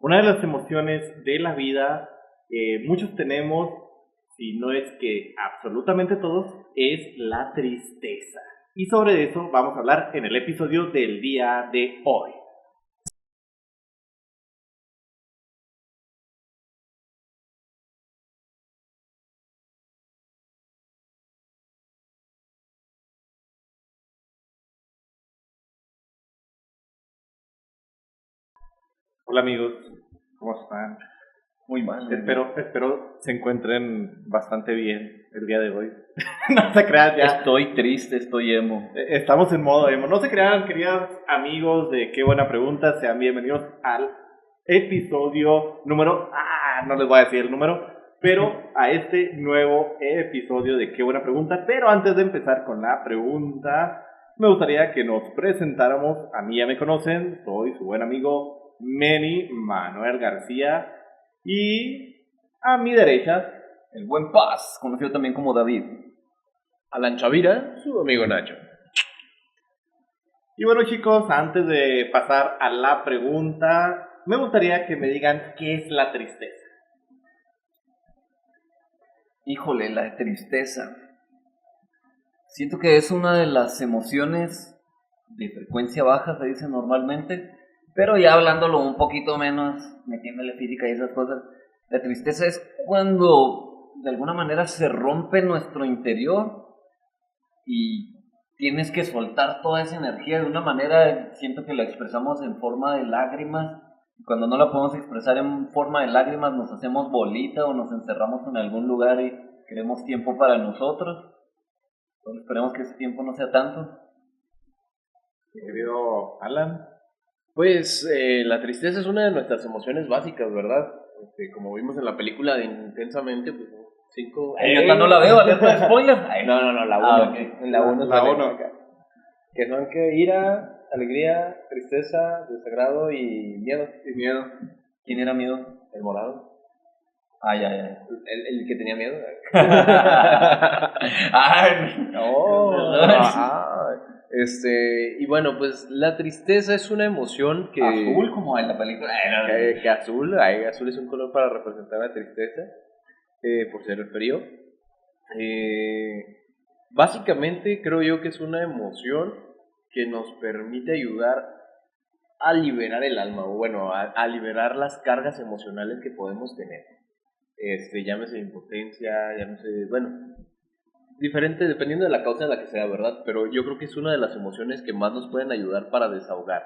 Una de las emociones de la vida, muchos tenemos, si no es que absolutamente todos, es la tristeza. Y sobre eso vamos a hablar en el episodio del día de hoy. Hola amigos, ¿cómo están? Muy mal. Espero se encuentren bastante bien el día de hoy. No se crean ya. Estoy triste, estoy emo. Estamos en modo emo. No se crean, queridos amigos de Qué Buena Pregunta. Sean bienvenidos al episodio número... no les voy a decir el número, pero a este nuevo episodio de Qué Buena Pregunta. Pero antes de empezar con la pregunta, me gustaría que nos presentáramos. A mí ya me conocen, soy su buen amigo Manny Manuel García. Y a mi derecha, El buen Paz, conocido también como David. Alan Chavira, su amigo Nacho. Y bueno chicos, antes de pasar a la pregunta, me gustaría que me digan qué es la tristeza. Híjole, la tristeza. Siento que es una de las emociones de frecuencia baja, se dice normalmente, pero ya hablándolo un poquito menos, metiéndole física y esas cosas, la tristeza es cuando de alguna manera se rompe nuestro interior y tienes que soltar toda esa energía de una manera. Siento que la expresamos en forma de lágrimas. Cuando no la podemos expresar en forma de lágrimas, nos hacemos bolita o nos encerramos en algún lugar y queremos tiempo para nosotros. Entonces esperemos que ese tiempo no sea tanto. Querido Alan. Pues la tristeza es una de nuestras emociones básicas, ¿verdad? Como vimos en la película de Intensamente, pues 5... Yo no la veo, alerta de spoiler. No, la 1. Okay. En la 1 La uno. que son que ira, alegría, tristeza, desagrado y miedo. ¿Quién era miedo? El morado. Ya. El que tenía miedo. Y bueno, pues la tristeza es una emoción que... Azul como en la película. Que azul es un color para representar la tristeza, por ser el frío. Básicamente creo yo que es una emoción que nos permite ayudar a liberar el alma, o bueno, a liberar las cargas emocionales que podemos tener. Llámese impotencia, llámese, bueno, diferente dependiendo de la causa de la que sea, ¿verdad? Pero yo creo que es una de las emociones que más nos pueden ayudar para desahogar.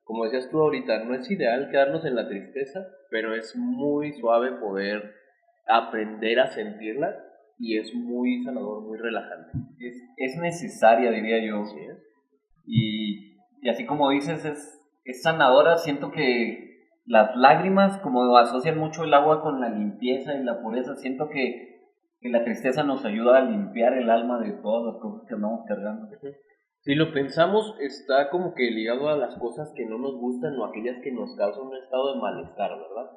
Como decías tú ahorita, no es ideal quedarnos en la tristeza, pero es muy suave poder aprender a sentirla y es muy sanador, muy relajante. Es necesaria, diría yo. Sí, ¿eh? Y así como dices, es sanadora. Siento que las lágrimas, como asocian mucho el agua con la limpieza y la pureza, siento que la tristeza nos ayuda a limpiar el alma de todas las cosas que andamos cargando. Si lo pensamos, está como que ligado a las cosas que no nos gustan o aquellas que nos causan un estado de malestar, ¿verdad?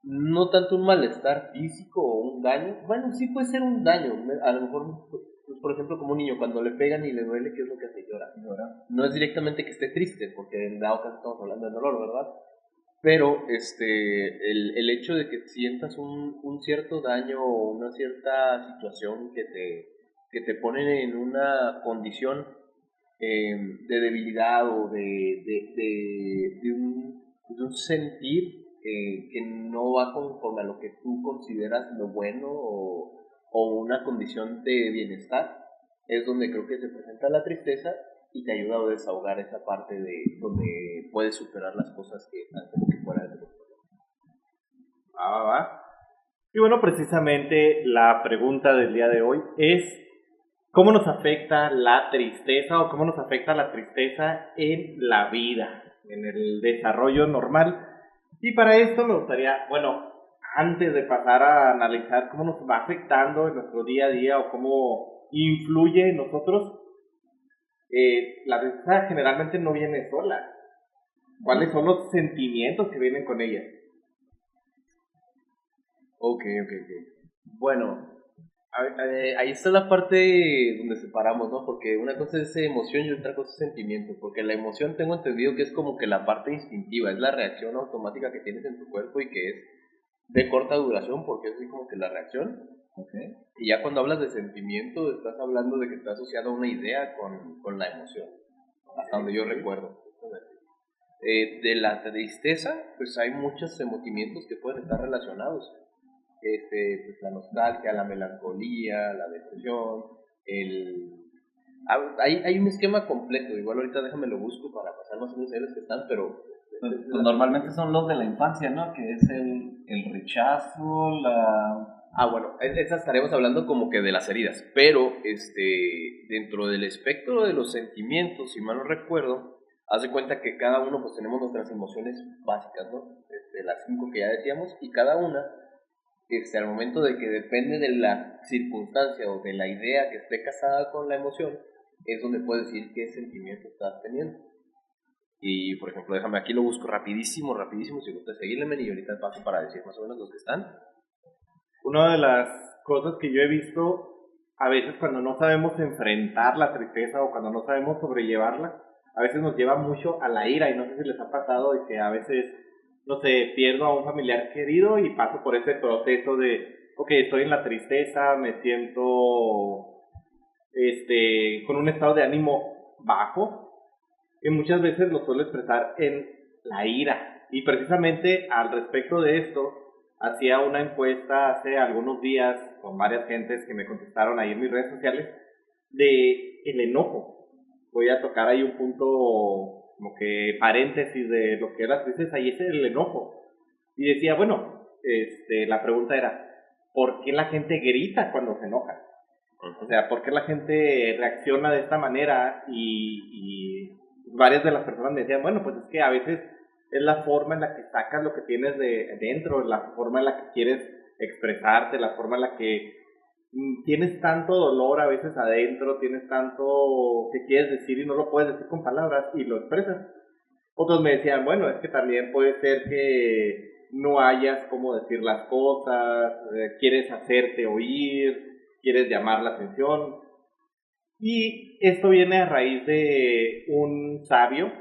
No tanto un malestar físico o un daño. Bueno, sí puede ser un daño. A lo mejor, pues, por ejemplo, como un niño, cuando le pegan y le duele, ¿qué es lo que hace? Llora. No es directamente que esté triste, porque en dado caso estamos hablando de dolor, ¿verdad? Pero el hecho de que sientas un cierto daño o una cierta situación que te ponen en una condición de debilidad o de un sentir que no va conforme a lo que tú consideras lo bueno o una condición de bienestar, es donde creo que se presenta la tristeza y te ayuda a desahogar esa parte de donde puedes superar las cosas que están como que fuera de tu control. Va. Y bueno, precisamente la pregunta del día de hoy es ¿cómo nos afecta la tristeza o cómo nos afecta la tristeza en la vida, en el desarrollo normal? Y para esto me gustaría, bueno, antes de pasar a analizar cómo nos va afectando en nuestro día a día o cómo influye en nosotros, la tristeza generalmente no viene sola. ¿Cuáles son los sentimientos que vienen con ella? Ok. Bueno, Ahí está la parte donde separamos, ¿no? Porque una cosa es emoción y otra cosa es sentimiento. Porque la emoción tengo entendido que es como que la parte instintiva, es la reacción automática que tienes en tu cuerpo y que es de corta duración, porque es así como que la reacción. Okay. Y ya cuando hablas de sentimiento, estás hablando de que está asociado a una idea con la emoción, hasta donde yo recuerdo. De la tristeza, pues hay muchos sentimientos que pueden estar relacionados. Pues la nostalgia, la melancolía, la depresión, hay un esquema completo, igual ahorita déjame lo busco para pasar más o menos a los que están, pero... Pues normalmente son los de la infancia, ¿no? Que es el rechazo, bueno, esas estaremos hablando como que de las heridas, pero dentro del espectro de los sentimientos, si mal no recuerdo, haz de cuenta que cada uno pues tenemos nuestras emociones básicas, ¿no? Las 5 que ya decíamos, y cada una al momento de que depende de la circunstancia o de la idea que esté casada con la emoción, es donde puedes decir qué sentimiento estás teniendo. Y, por ejemplo, déjame aquí lo busco rapidísimo, si gustas seguirme, y ahorita paso para decir más o menos los que están. Una de las cosas que yo he visto, a veces cuando no sabemos enfrentar la tristeza o cuando no sabemos sobrellevarla, a veces nos lleva mucho a la ira, y no sé si les ha pasado de que a veces, no sé, pierdo a un familiar querido y paso por ese proceso de, ok, estoy en la tristeza, me siento con un estado de ánimo bajo, que muchas veces lo suelo expresar en la ira. Y precisamente al respecto de esto, hacía una encuesta hace algunos días con varias gentes que me contestaron ahí en mis redes sociales de el enojo. Voy a tocar ahí un punto como que paréntesis de lo que era tristeza, y ese es el enojo. Y decía, bueno, la pregunta era, ¿por qué la gente grita cuando se enoja? O sea, ¿por qué la gente reacciona de esta manera? Y varias de las personas me decían, bueno, pues es que a veces es la forma en la que sacas lo que tienes de dentro, la forma en la que quieres expresarte, la forma en la que tienes tanto dolor a veces adentro, tienes tanto que quieres decir y no lo puedes decir con palabras y lo expresas. Otros me decían, bueno, es que también puede ser que no hayas cómo decir las cosas, quieres hacerte oír, quieres llamar la atención. Y esto viene a raíz de un sabio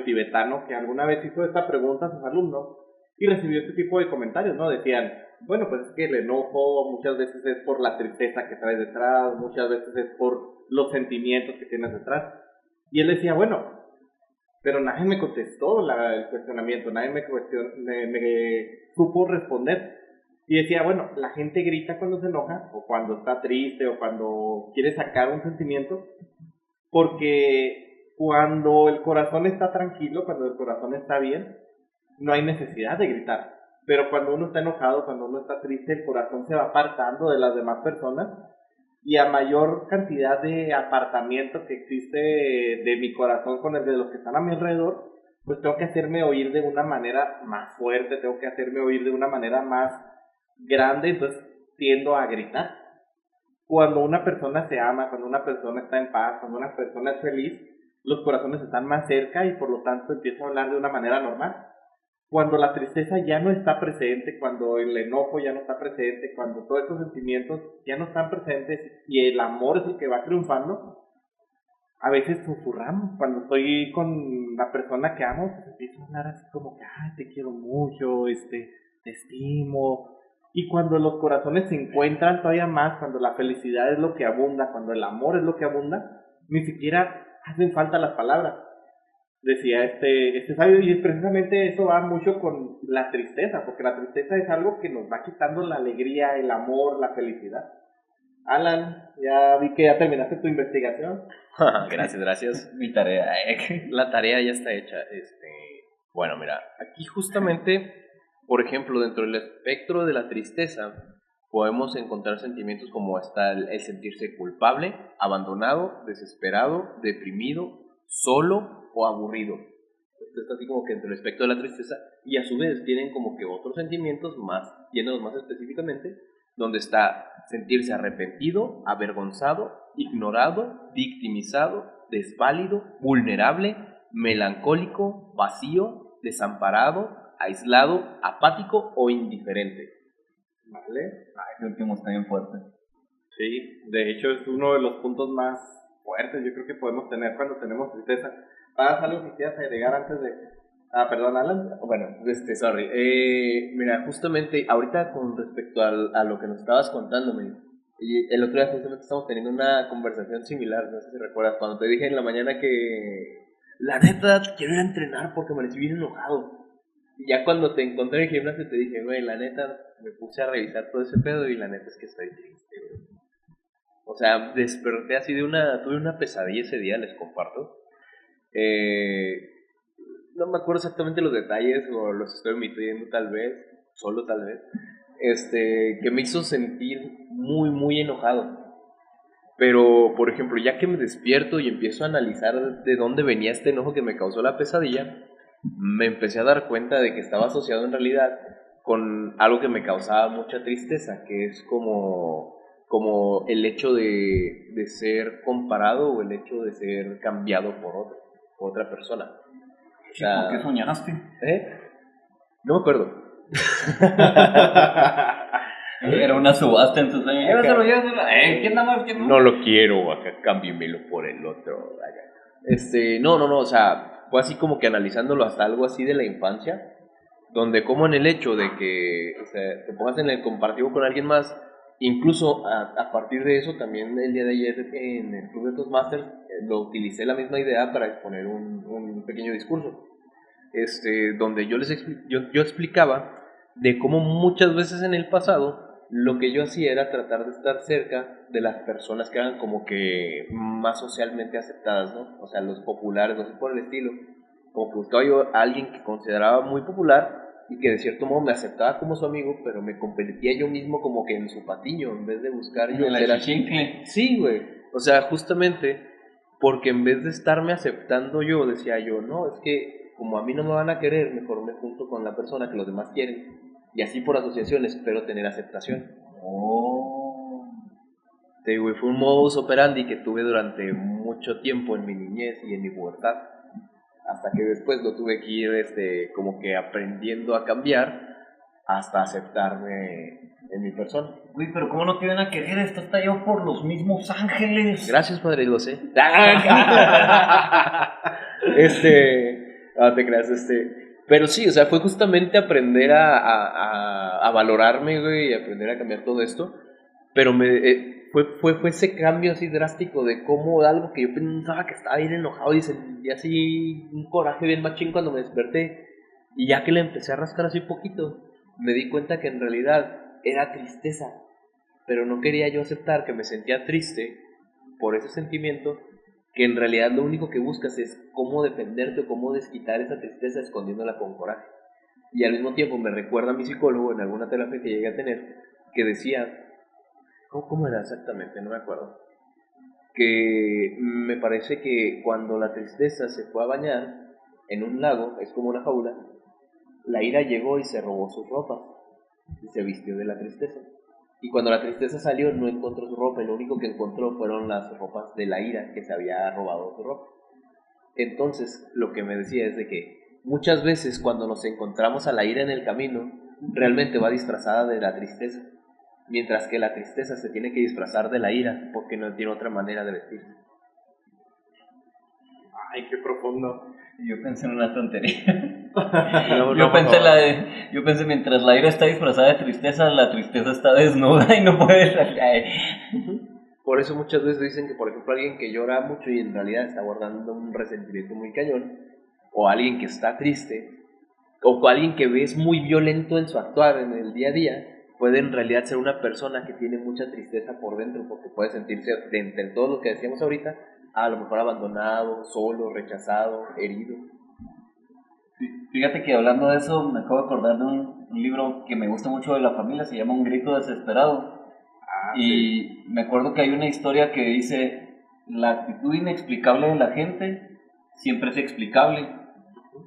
tibetano que alguna vez hizo esta pregunta a sus alumnos y recibió este tipo de comentarios, ¿no? Decían, bueno, pues es que el enojo muchas veces es por la tristeza que traes detrás, muchas veces es por los sentimientos que tienes detrás. Y él decía, bueno, pero nadie me contestó el cuestionamiento, nadie me supo responder. Y decía, bueno, la gente grita cuando se enoja, o cuando está triste, o cuando quiere sacar un sentimiento, porque cuando el corazón está tranquilo, cuando el corazón está bien, no hay necesidad de gritar. Pero cuando uno está enojado, cuando uno está triste, el corazón se va apartando de las demás personas, y a mayor cantidad de apartamiento que existe de mi corazón con el de los que están a mi alrededor, pues tengo que hacerme oír de una manera más fuerte, tengo que hacerme oír de una manera más grande, entonces tiendo a gritar. Cuando una persona se ama, cuando una persona está en paz, cuando una persona es feliz, los corazones están más cerca y por lo tanto empiezo a hablar de una manera normal. Cuando la tristeza ya no está presente, cuando el enojo ya no está presente, cuando todos estos sentimientos ya no están presentes y el amor es el que va triunfando, a veces susurramos. Cuando estoy con la persona que amo, pues empiezo a hablar así como que, ay, te quiero mucho, te estimo. Y cuando los corazones se encuentran todavía más, cuando la felicidad es lo que abunda, cuando el amor es lo que abunda, ni siquiera hacen falta las palabras. Decía este sabio, y precisamente eso va mucho con la tristeza, porque la tristeza es algo que nos va quitando la alegría, el amor, la felicidad. Alan, ya vi que ya terminaste tu investigación. Gracias. Mi tarea. La tarea ya está hecha. Bueno, mira, aquí justamente, por ejemplo, dentro del espectro de la tristeza, podemos encontrar sentimientos como está el sentirse culpable, abandonado, desesperado, deprimido, solo o aburrido. Esto está así como que entre el espectro de la tristeza, y a su vez tienen como que otros sentimientos más, yéndonos más específicamente, donde está sentirse arrepentido, avergonzado, ignorado, victimizado, desválido, vulnerable, melancólico, vacío, desamparado, aislado, apático o indiferente. ¿Vale? Ay, ese último está bien fuerte. Sí, de hecho es uno de los puntos más fuertes, yo creo que podemos tener cuando tenemos tristeza. ¿Vas algo que quieras agregar antes de...? Ah, perdón, Alan. Bueno, sorry. Mira, justamente ahorita con respecto a lo que nos estabas contándome, y el otro día justamente estamos teniendo una conversación similar, no sé si recuerdas, cuando te dije en la mañana que la neta quiero ir a entrenar porque me recibí enojado. Y ya cuando te encontré en el gimnasio te dije, güey, la neta me puse a revisar todo ese pedo y la neta es que estoy triste, güey. O sea, desperté así tuve una pesadilla ese día, les comparto. No me acuerdo exactamente los detalles o los estoy omitiendo tal vez, solo tal vez, que me hizo sentir muy, muy enojado. Pero, por ejemplo, ya que me despierto y empiezo a analizar de dónde venía este enojo que me causó la pesadilla, me empecé a dar cuenta de que estaba asociado en realidad con algo que me causaba mucha tristeza, que es como el hecho de ser comparado o el hecho de ser cambiado por otra persona. O sea, ¿Por qué soñaste? No me acuerdo. Era una subasta en tu sueño. ¿Quién da más? ¿Quién no? No lo quiero, acá cámbiemelo por el otro. No, o sea, fue así como que analizándolo hasta algo así de la infancia, donde como en el hecho de que te pongas en el comparativo con alguien más, incluso a partir de eso, también el día de ayer en el Club de Toastmasters lo utilicé la misma idea para exponer un pequeño discurso, donde yo explicaba de cómo muchas veces en el pasado lo que yo hacía era tratar de estar cerca de las personas que eran como que más socialmente aceptadas, ¿no? O sea, los populares, no sé por el estilo. Como que buscaba yo a alguien que consideraba muy popular y que de cierto modo me aceptaba como su amigo, pero me convertía yo mismo como que en su patiño, en vez de buscar yo ser así. Sí, güey. O sea, justamente porque en vez de estarme aceptando yo, decía yo, no, es que como a mí no me van a querer, mejor me junto con la persona que los demás quieren. Y así por asociación espero tener aceptación. Te digo, y fue un modus operandi que tuve durante mucho tiempo en mi niñez y en mi pubertad. Hasta que después lo tuve que ir como que aprendiendo a cambiar hasta aceptarme en mi persona. Uy, pero ¿cómo no te iban a querer? Esto está yo por los mismos ángeles. Gracias, padre, lo sé. No te creas, Pero sí, o sea, fue justamente aprender a valorarme, güey, y aprender a cambiar todo esto. Pero fue ese cambio así drástico de cómo algo que yo pensaba que estaba bien enojado y sentí así un coraje bien machín cuando me desperté. Y ya que le empecé a rascar así un poquito, me di cuenta que en realidad era tristeza. Pero no quería yo aceptar que me sentía triste por ese sentimiento, que en realidad lo único que buscas es cómo defenderte o cómo desquitar esa tristeza escondiéndola con coraje. Y al mismo tiempo me recuerda a mi psicólogo en alguna terapia que llegué a tener, que decía, ¿cómo era exactamente? No me acuerdo. Que me parece que cuando la tristeza se fue a bañar en un lago, es como una jaula, la ira llegó y se robó sus ropas y se vistió de la tristeza. Y cuando la tristeza salió no encontró su ropa, y lo único que encontró fueron las ropas de la ira que se había robado su ropa. Entonces lo que me decía es de que muchas veces cuando nos encontramos a la ira en el camino, realmente va disfrazada de la tristeza, mientras que la tristeza se tiene que disfrazar de la ira porque no tiene otra manera de vestirse. Ay, qué profundo. Yo pensé en una tontería. Yo pensé mientras la ira está disfrazada de tristeza, la tristeza está desnuda y no puede salir. Por eso muchas veces dicen que, por ejemplo, alguien que llora mucho y en realidad está guardando un resentimiento muy cañón, o alguien que está triste, o alguien que ves muy violento en su actuar en el día a día, puede en realidad ser una persona que tiene mucha tristeza por dentro, porque puede sentirse, entre todo lo que decíamos ahorita, a lo mejor abandonado, solo, rechazado, herido. Fíjate que hablando de eso, me acabo de acordar de un libro que me gusta mucho de la familia, se llama Un grito desesperado. Y me acuerdo que hay una historia que dice, la actitud inexplicable de la gente siempre es explicable.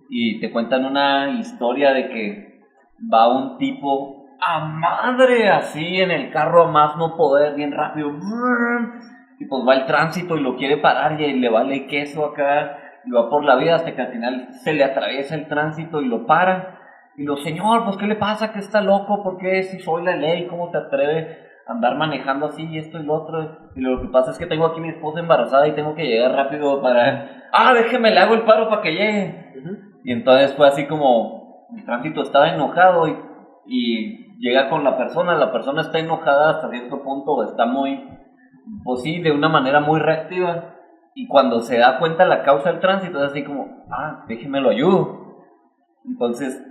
Y te cuentan una historia de que va un tipo a madre así en el carro a más no poder, bien rápido. Y pues va el tránsito y lo quiere parar y le vale queso acá. Y va por la vida hasta que al final se le atraviesa el tránsito y lo paran. Y lo, señor, pues ¿qué le pasa? ¿Que está loco? ¿Por qué? Si soy la ley, ¿cómo te atreves andar manejando así y esto y lo otro. Y lo que pasa es que tengo aquí a mi esposa embarazada y tengo que llegar rápido para... déjeme, le hago el paro para que llegue. Y entonces fue así como el tránsito estaba enojado y llega con la persona está enojada hasta cierto punto, está muy, pues sí, de una manera muy reactiva. Y cuando se da cuenta la causa del tránsito es así como, déjeme lo ayudo. Entonces,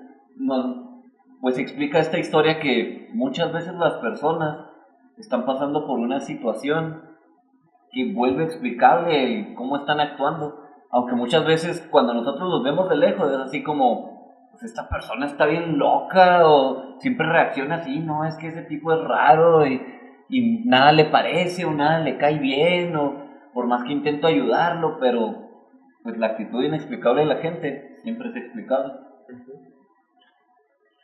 pues explica esta historia que muchas veces las personas están pasando por una situación que vuelve explicable cómo están actuando, aunque muchas veces cuando nosotros los vemos de lejos es así como, pues esta persona está bien loca o siempre reacciona así, no, es que ese tipo es raro y nada le parece o nada le cae bien o por más que intento ayudarlo, pero pues la actitud inexplicable de la gente siempre es explicable.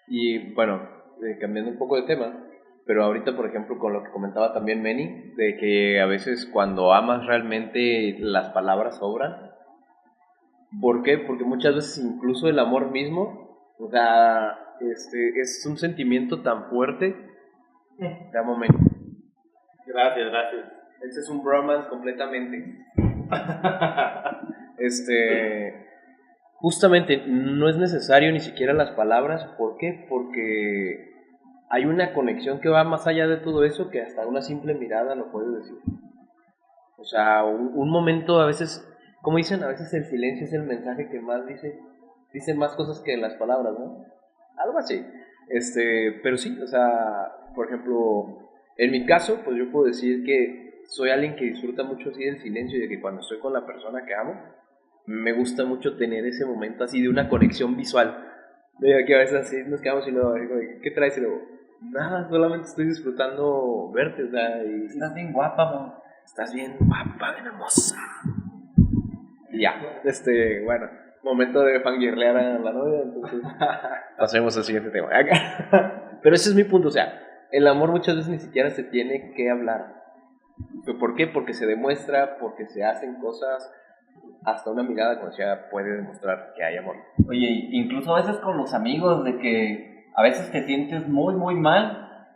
Y bueno, cambiando un poco de tema, pero ahorita, por ejemplo, con lo que comentaba también Manny, de que a veces cuando amas realmente las palabras sobran. ¿Por qué? Porque muchas veces incluso el amor mismo, o sea, es un sentimiento tan fuerte. Da un momento. Gracias. Este es un bromance completamente. Justamente no es necesario ni siquiera las palabras. ¿Por qué? Porque hay una conexión que va más allá de todo eso, que hasta una simple mirada lo puede decir. O sea, un momento a veces, como dicen, a veces el silencio es el mensaje que más dice más cosas que las palabras, ¿no? Algo así. Pero sí, o sea, por ejemplo, en mi caso, pues yo puedo decir que soy alguien que disfruta mucho así del silencio y de que cuando estoy con la persona que amo, me gusta mucho tener ese momento así de una conexión visual. De que a veces así nos quedamos y luego, ¿qué traes? Y luego, nada, solamente estoy disfrutando verte, o sea, y Estás bien guapa, amor. Estás bien guapa, bien hermosa. Y ya, bueno, momento de fangirlear a la novia, entonces pasemos al siguiente tema. Pero ese es mi punto, o sea, el amor muchas veces ni siquiera se tiene que hablar. ¿Por qué? Porque se demuestra, porque se hacen cosas, hasta una mirada como ya puede demostrar que hay amor. Oye, incluso a veces con los amigos, de que a veces te sientes muy, muy mal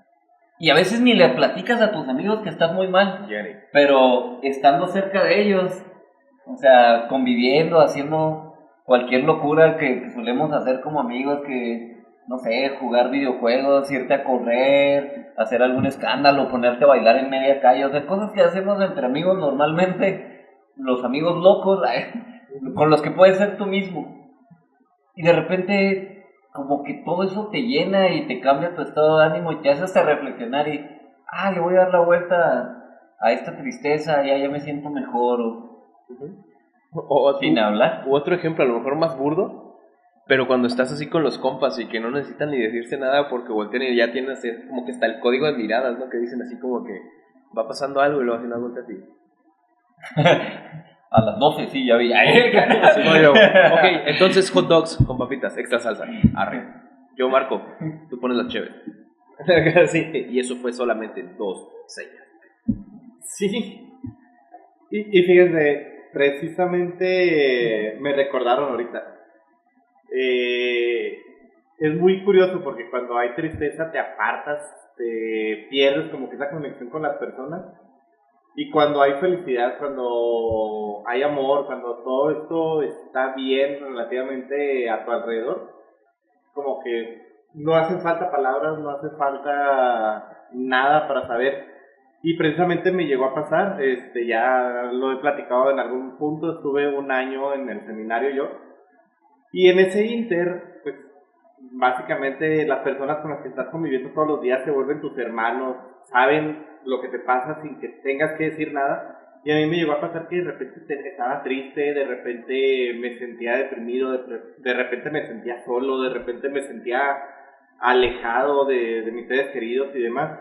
y a veces ni le platicas a tus amigos que estás muy mal, Jenny. pero estando cerca de ellos, o sea, conviviendo, haciendo cualquier locura que solemos hacer como amigos, que, no sé, jugar videojuegos, irte a correr, hacer algún escándalo, ponerte a bailar en media calle, o sea, cosas que hacemos entre amigos normalmente, los amigos locos, con los que puedes ser tú mismo. Y de repente, como que todo eso te llena y te cambia tu estado de ánimo y te hace hasta reflexionar y, le voy a dar la vuelta a esta tristeza, ya me siento mejor. Sin hablar. U otro ejemplo, a lo mejor más burdo, pero cuando estás así con los compas y que no necesitan ni decirse nada porque voltean y ya tienes como que está el código de miradas, ¿no? Que dicen así como que va pasando algo y luego hacen una vuelta así. A las 12, sí, ya vi. Sí, bueno, ok, entonces hot dogs con papitas, extra salsa. Arre. Yo marco, tú pones la chévere. Sí, y eso fue solamente 2 señas. Sí. Y fíjense, precisamente me recordaron ahorita. Es muy curioso porque cuando hay tristeza te apartas, te pierdes como que esa conexión con las personas. Y cuando hay felicidad, cuando hay amor, cuando todo esto está bien relativamente a tu alrededor, como que no hacen falta palabras, no hace falta nada para saber. Y precisamente me llegó a pasar, ya lo he platicado en algún punto, estuve un año en el seminario yo, y en ese inter, pues básicamente las personas con las que estás conviviendo todos los días se vuelven tus hermanos, saben lo que te pasa sin que tengas que decir nada. Y a mí me llegó a pasar que de repente estaba triste, de repente me sentía deprimido, de repente me sentía solo, de repente me sentía alejado de mis seres queridos y demás.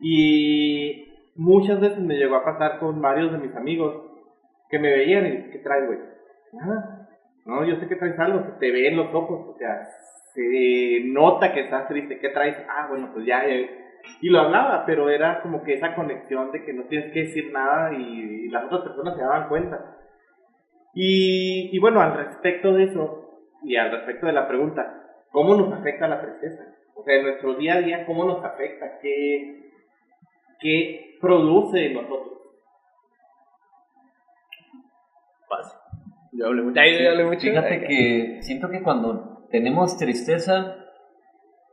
Y muchas veces me llegó a pasar con varios de mis amigos que me veían y, ¿qué traes, güey? Nada. No, yo sé que traes algo, se te ve en los ojos, o sea, se nota que estás triste. ¿Qué traes? Bueno, pues ya. Y lo hablaba, pero era como que esa conexión de que no tienes que decir nada y las otras personas se daban cuenta. Y bueno, al respecto de eso, y al respecto de la pregunta, ¿cómo nos afecta la tristeza? O sea, en nuestro día a día, ¿cómo nos afecta? ¿qué produce en nosotros? Fácil. Yo hablé mucho. Fíjate que siento que cuando tenemos tristeza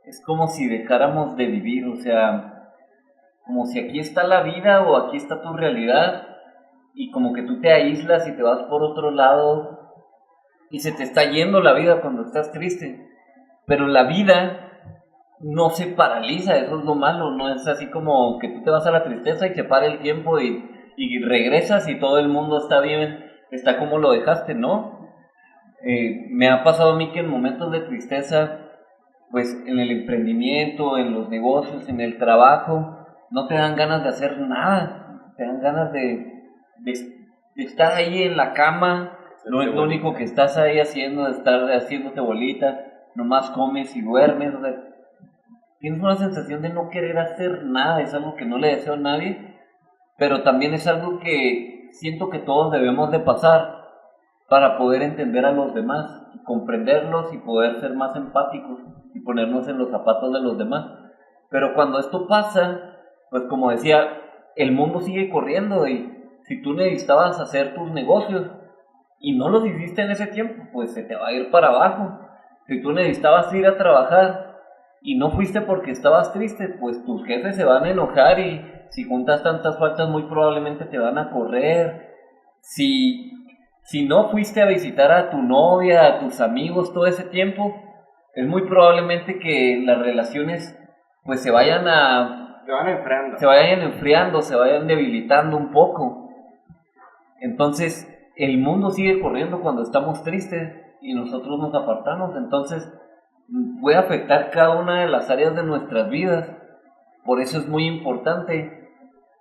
es como si dejáramos de vivir, o sea, como si aquí está la vida o aquí está tu realidad y como que tú te aíslas y te vas por otro lado y se te está yendo la vida cuando estás triste, pero la vida no se paraliza, eso es lo malo, no es así como que tú te vas a la tristeza y se para el tiempo y regresas y todo el mundo está bien, está como lo dejaste, ¿no? Me ha pasado a mí que en momentos de tristeza, pues en el emprendimiento, en los negocios, en el trabajo, no te dan ganas de hacer nada, te dan ganas de estar ahí en la cama, no es lo único que estás ahí haciendo, de estar haciéndote bolita, nomás comes y duermes, o sea, tienes una sensación de no querer hacer nada, es algo que no le deseo a nadie, pero también es algo que siento que todos debemos de pasar para poder entender a los demás, comprenderlos y poder ser más empáticos y ponernos en los zapatos de los demás. Pero cuando esto pasa, pues como decía, el mundo sigue corriendo y si tú necesitabas hacer tus negocios y no los hiciste en ese tiempo, pues se te va a ir para abajo. Si tú necesitabas ir a trabajar y no fuiste porque estabas triste, pues tus jefes se van a enojar y si juntas tantas faltas muy probablemente te van a correr. Si no fuiste a visitar a tu novia, a tus amigos todo ese tiempo, es muy probablemente que las relaciones pues se vayan enfriando, se vayan debilitando un poco. Entonces, el mundo sigue corriendo cuando estamos tristes y nosotros nos apartamos. Entonces, puede afectar cada una de las áreas de nuestras vidas. Por eso es muy importante,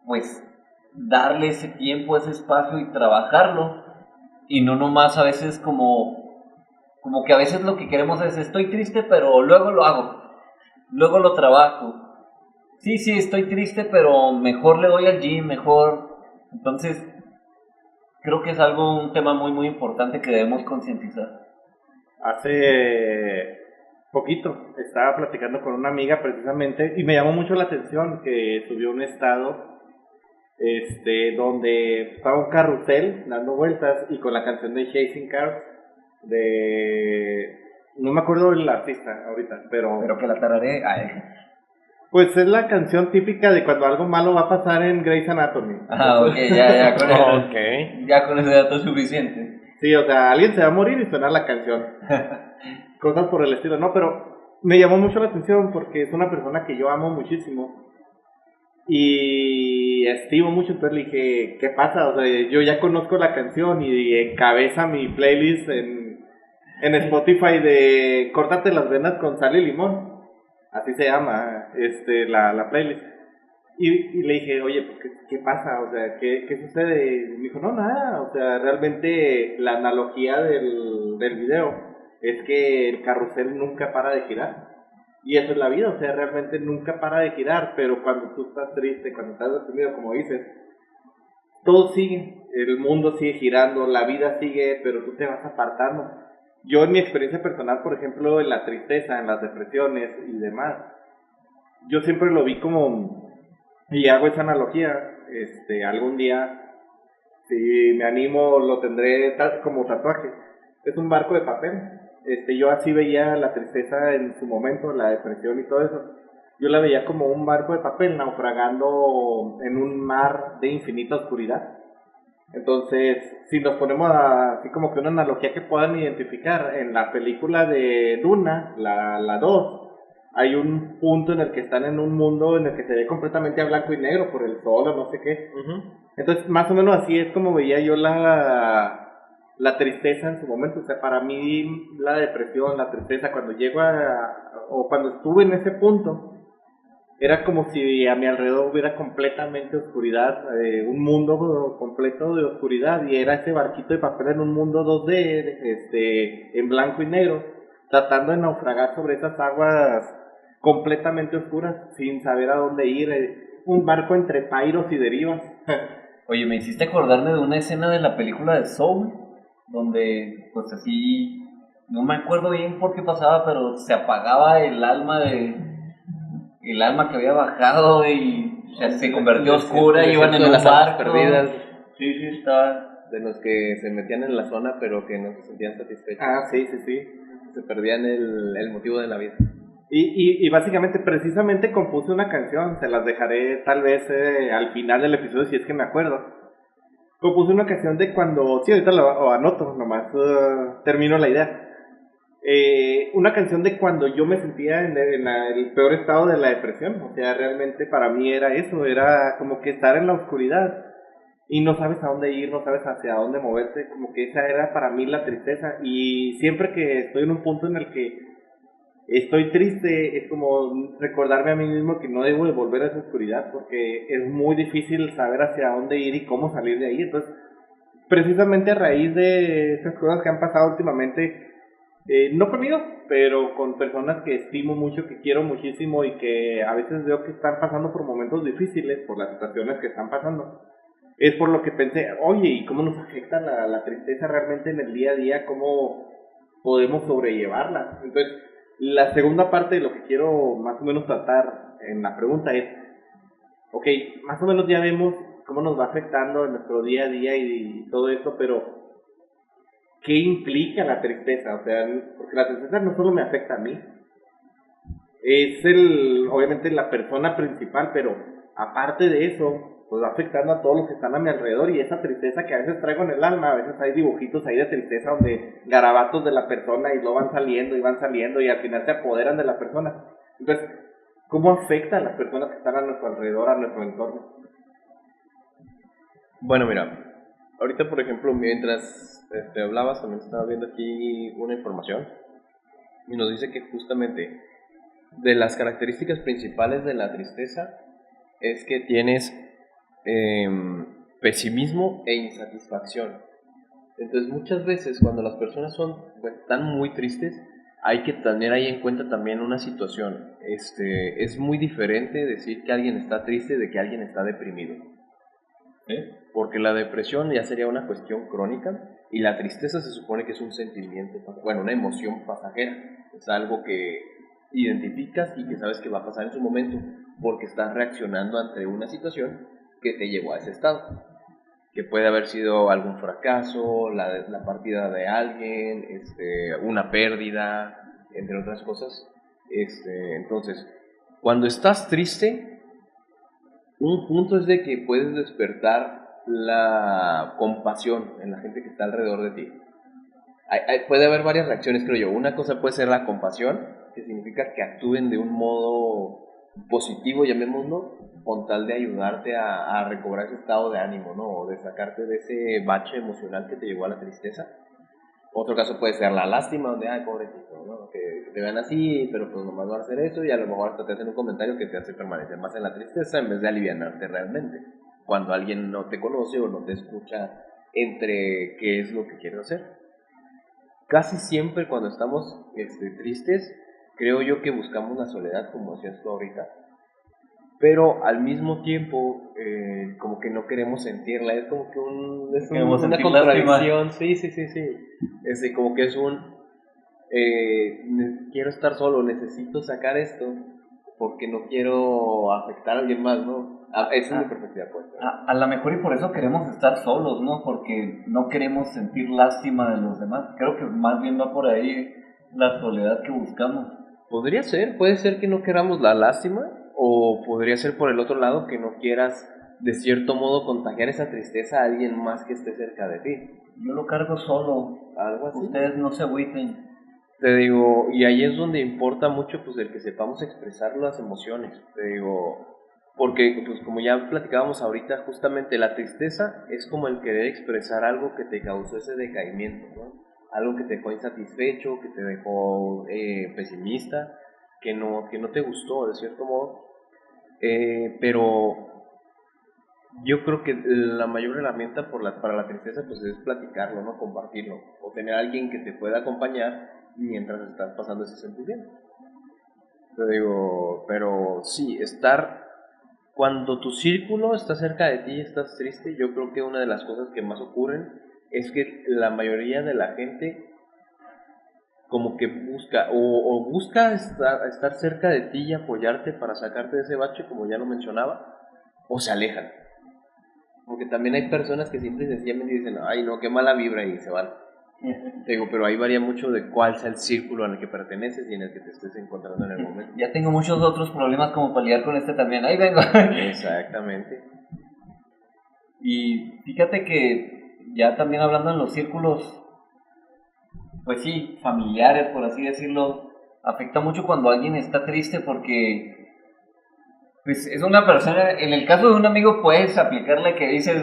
pues, darle ese tiempo, ese espacio y trabajarlo. Y no nomás a veces como que a veces lo que queremos es, estoy triste, pero luego lo hago, luego lo trabajo. Sí, estoy triste, pero mejor le doy al gym, mejor. Entonces, creo que es un tema muy, muy importante que debemos concientizar. Hace poquito estaba platicando con una amiga precisamente y me llamó mucho la atención que subió un estado donde estaba un carrusel dando vueltas y con la canción de Chasing Cars no me acuerdo del artista ahorita, pero que la tararé. pues es la canción típica de cuando algo malo va a pasar en Grey's Anatomy. Ok, ya con eso. Okay. Ya con ese dato es suficiente. Sí, o sea, alguien se va a morir y suena la canción. Cosas por el estilo, no, pero me llamó mucho la atención porque es una persona que yo amo muchísimo y estimo mucho, entonces le dije, ¿qué pasa? O sea, yo ya conozco la canción y encabeza mi playlist en Spotify de Córtate las venas con sal y limón. Así se llama la playlist. Y le dije, oye, ¿qué pasa? O sea, ¿qué sucede? Y me dijo, no, nada. O sea, realmente la analogía del video es que el carrusel nunca para de girar. Y eso es la vida, o sea, realmente nunca para de girar. Pero cuando tú estás triste, cuando estás deprimido, como dices, todo sigue. El mundo sigue girando, la vida sigue, pero tú te vas apartando. Yo en mi experiencia personal, por ejemplo, en la tristeza, en las depresiones y demás, yo siempre lo vi como, y hago esa analogía, algún día, si me animo, lo tendré como tatuaje. Es un barco de papel. Yo así veía la tristeza en su momento, la depresión y todo eso. Yo la veía como un barco de papel naufragando en un mar de infinita oscuridad. Entonces, si nos ponemos así como que una analogía que puedan identificar, en la película de Duna, la 2, hay un punto en el que están en un mundo en el que se ve completamente a blanco y negro por el sol o no sé qué. Entonces, más o menos así es como veía yo la tristeza en su momento. O sea, para mí la depresión, la tristeza, cuando llego o cuando estuve en ese punto, era como si a mi alrededor hubiera completamente oscuridad, un mundo completo de oscuridad, y era ese barquito de papel en un mundo 2D, en blanco y negro, tratando de naufragar sobre esas aguas completamente oscuras, sin saber a dónde ir, un barco entre pairos y derivas. Oye, me hiciste acordarme de una escena de la película de Soul, donde pues así, no me acuerdo bien por qué pasaba, pero se apagaba el alma que había bajado y O sea, se convirtió oscura y iban en de un las almas barco. perdidas, Sí, estaba. de los que se metían en la zona pero que no se sentían satisfechos. Ah, sí. Se perdían el motivo de la vida. Y básicamente, precisamente compuse una canción, se las dejaré tal vez al final del episodio si es que me acuerdo. Compuse una canción de cuando, sí, ahorita lo anoto, nomás termino la idea. Una canción de cuando yo me sentía en el peor estado de la depresión, o sea, realmente para mí era eso, era como que estar en la oscuridad y no sabes a dónde ir, no sabes hacia dónde moverte, como que esa era para mí la tristeza. Y siempre que estoy en un punto en el que estoy triste, es como recordarme a mí mismo que no debo de volver a esa oscuridad, porque es muy difícil saber hacia dónde ir y cómo salir de ahí. Entonces, precisamente a raíz de estas cosas que han pasado últimamente, no conmigo, pero con personas que estimo mucho, que quiero muchísimo y que a veces veo que están pasando por momentos difíciles, por las situaciones que están pasando, es por lo que pensé, oye, ¿y cómo nos afecta la tristeza realmente en el día a día? ¿Cómo podemos sobrellevarla? Entonces, la segunda parte de lo que quiero más o menos tratar en la pregunta es, ok, más o menos ya vemos cómo nos va afectando en nuestro día a día y todo eso, pero ¿qué implica la tristeza? O sea, porque la tristeza no solo me afecta a mí, es obviamente la persona principal, pero aparte de eso, pues va afectando a todos los que están a mi alrededor, y esa tristeza que a veces traigo en el alma, a veces hay dibujitos ahí de tristeza donde garabatos de la persona y lo van saliendo y al final se apoderan de la persona. Entonces, ¿cómo afecta a las personas que están a nuestro alrededor, a nuestro entorno? Bueno, mira, ahorita por ejemplo, mientras hablabas, también estaba viendo aquí una información y nos dice que justamente de las características principales de la tristeza es que tienes pesimismo e insatisfacción. Entonces muchas veces cuando las personas están muy tristes, hay que tener ahí en cuenta también una situación. Es muy diferente decir que alguien está triste de que alguien está deprimido. Porque la depresión ya sería una cuestión crónica y la tristeza se supone que es un sentimiento, bueno, una emoción pasajera. Es algo que identificas y que sabes que va a pasar en su momento porque estás reaccionando ante una situación que te llevó a ese estado, que puede haber sido algún fracaso, la partida de alguien, una pérdida, entre otras cosas. Entonces, cuando estás triste, un punto es de que puedes despertar la compasión en la gente que está alrededor de ti. Puede haber varias reacciones, creo yo. Una cosa puede ser la compasión, que significa que actúen de un modo positivo, llamémoslo, con tal de ayudarte a recobrar ese estado de ánimo, ¿no? O de sacarte de ese bache emocional que te llevó a la tristeza. Otro caso puede ser la lástima, donde, ay, pobrecito, ¿no? Que te vean así, pero pues nomás van a hacer eso y a lo mejor hasta te hacen un comentario que te hace permanecer más en la tristeza en vez de alivianarte realmente. Cuando alguien no te conoce o no te escucha entre qué es lo que quieres hacer. Casi siempre cuando estamos tristes, creo yo que buscamos la soledad, como decías tú ahorita, pero al mismo tiempo como que no queremos sentirla, es como que una contradicción, sí, como que es quiero estar solo, necesito sacar esto porque no quiero afectar a alguien más, ¿no? Esa es mi perspectiva, pues. A lo mejor y por eso queremos estar solos, ¿no? Porque no queremos sentir lástima de los demás. Creo que más bien va por ahí la soledad que buscamos. Podría ser, puede ser que no queramos la lástima, o podría ser por el otro lado que no quieras de cierto modo contagiar esa tristeza a alguien más que esté cerca de ti. Yo lo cargo solo, Algo así. Ustedes no se agüiten. Te digo, y ahí es donde importa mucho pues el que sepamos expresar las emociones. Te digo, porque pues como ya platicábamos ahorita, justamente la tristeza es como el querer expresar algo que te causó ese decaimiento, ¿no? Algo que te dejó insatisfecho, que te dejó pesimista, que no te gustó de cierto modo. Pero yo creo que la mayor herramienta para la tristeza pues es platicarlo, ¿no? Compartirlo, o tener a alguien que te pueda acompañar mientras estás pasando ese sentimiento. Te digo, pero sí, cuando tu círculo está cerca de ti y estás triste, yo creo que una de las cosas que más ocurren es que la mayoría de la gente como que busca estar cerca de ti y apoyarte para sacarte de ese bache, como ya lo mencionaba, o se alejan. Porque también hay personas que simple y sencillamente dicen, ay no, qué mala vibra, y se van. Te digo, pero ahí varía mucho de cuál sea el círculo al que perteneces y en el que te estés encontrando en el momento. Ya tengo muchos otros problemas como para lidiar con este también. Ahí vengo. Exactamente. Y fíjate que ya también hablando en los círculos, pues sí, familiares, por así decirlo, afecta mucho cuando alguien está triste porque pues es una persona, en el caso de un amigo puedes aplicarle que dices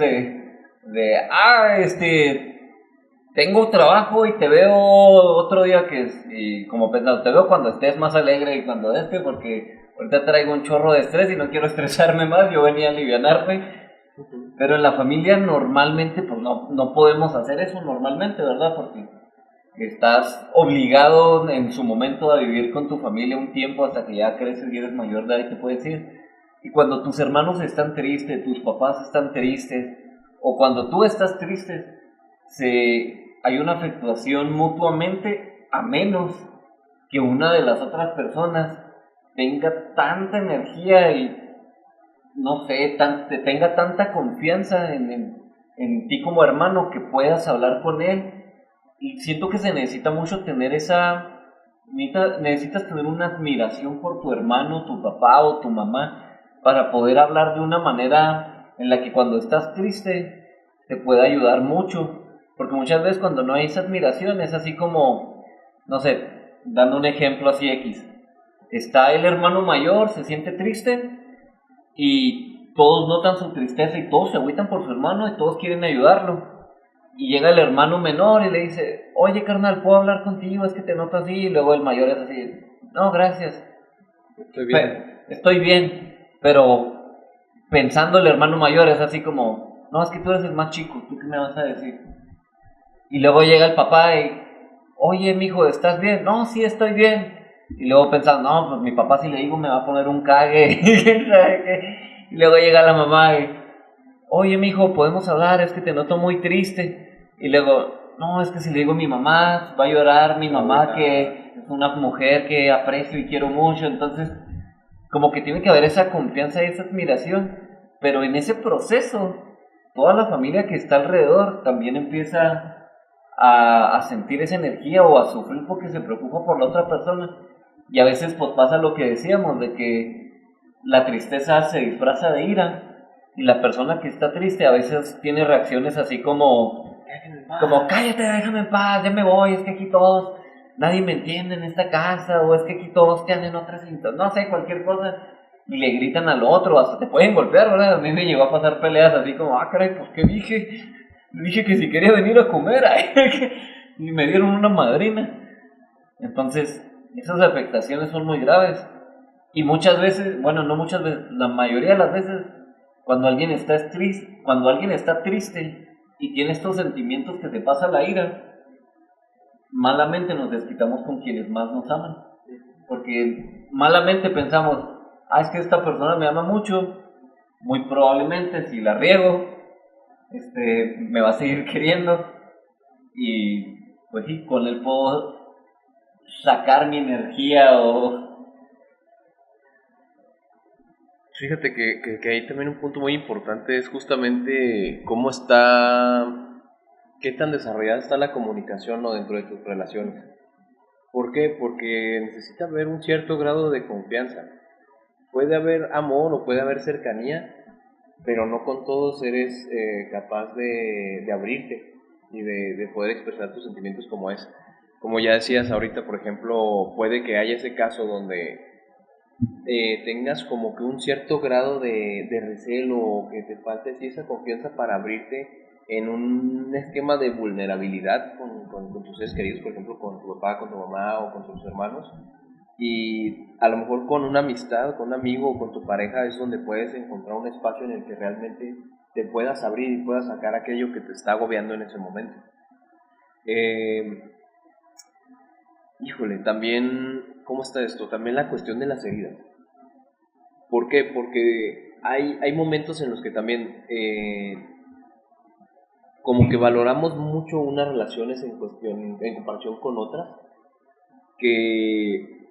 tengo trabajo y te veo otro día y como pensando, te veo cuando estés más alegre y cuando porque ahorita traigo un chorro de estrés y no quiero estresarme más, yo venía a alivianarme. Pero en la familia normalmente pues no podemos hacer eso normalmente, ¿verdad? Porque estás obligado en su momento a vivir con tu familia un tiempo hasta que ya creces y eres mayor de edad y te puedes ir. Y cuando tus hermanos están tristes, tus papás están tristes, o cuando tú estás triste, hay una afectación mutuamente, a menos que una de las otras personas tenga tanta energía y no sé, tenga tanta confianza en ti como hermano que puedas hablar con él. Y siento que se necesita mucho tener necesitas tener una admiración por tu hermano, tu papá o tu mamá para poder hablar de una manera en la que cuando estás triste te pueda ayudar mucho. Porque muchas veces cuando no hay esa admiración es así como, no sé, dando un ejemplo así X. Está el hermano mayor, se siente triste y todos notan su tristeza y todos se agüitan por su hermano y todos quieren ayudarlo. Y llega el hermano menor y le dice, oye carnal, ¿puedo hablar contigo? Es que te noto así. Y luego el mayor es así, no, gracias. Estoy bien. Pero pensando el hermano mayor es así como, no, es que tú eres el más chico, ¿tú qué me vas a decir? Y luego llega el papá y, oye mijo, ¿estás bien? No, sí, estoy bien. Y luego pensando, no, pues mi papá si le digo me va a poner un cague. Y luego llega la mamá y, oye mijo, ¿podemos hablar? Es que te noto muy triste. Y luego, no, es que si le digo a mi mamá, va a llorar mi mamá, que es una mujer que aprecio y quiero mucho. Entonces, como que tiene que haber esa confianza y esa admiración. Pero en ese proceso, toda la familia que está alrededor también empieza a sentir esa energía o a sufrir porque se preocupa por la otra persona. Y a veces pues pasa lo que decíamos, de que la tristeza se disfraza de ira. Y la persona que está triste a veces tiene reacciones así como cállate, déjame en paz, ya me voy, es que aquí todos, nadie me entiende en esta casa, o es que aquí todos están en otras cintas, no sé, cualquier cosa, y le gritan al otro, hasta te pueden golpear, ¿verdad? A mí me llegó a pasar peleas así como, caray, ¿por qué dije que si quería venir a comer, y me dieron una madrina. Entonces, esas afectaciones son muy graves, y muchas veces, bueno, no muchas veces, la mayoría de las veces, cuando alguien está triste y tiene estos sentimientos que te pasa la ira, malamente nos desquitamos con quienes más nos aman. Porque malamente pensamos, es que esta persona me ama mucho, muy probablemente si la riego, me va a seguir queriendo y pues sí, con él puedo sacar mi energía o... Fíjate que ahí también un punto muy importante es justamente qué tan desarrollada está la comunicación, ¿no?, dentro de tus relaciones. ¿Por qué? Porque necesita haber un cierto grado de confianza. Puede haber amor o puede haber cercanía, pero no con todos eres capaz de abrirte y de poder expresar tus sentimientos como es. Como ya decías ahorita, por ejemplo, puede que haya ese caso donde tengas como que un cierto grado de recelo o que te falte así esa confianza para abrirte en un esquema de vulnerabilidad con tus seres queridos, por ejemplo, con tu papá, con tu mamá o con tus hermanos. Y a lo mejor con una amistad, con un amigo o con tu pareja es donde puedes encontrar un espacio en el que realmente te puedas abrir y puedas sacar aquello que te está agobiando en ese momento. Híjole, también, ¿cómo está esto? También la cuestión de las heridas. ¿Por qué? Porque hay momentos en los que también como que valoramos mucho unas relaciones en comparación con otras, que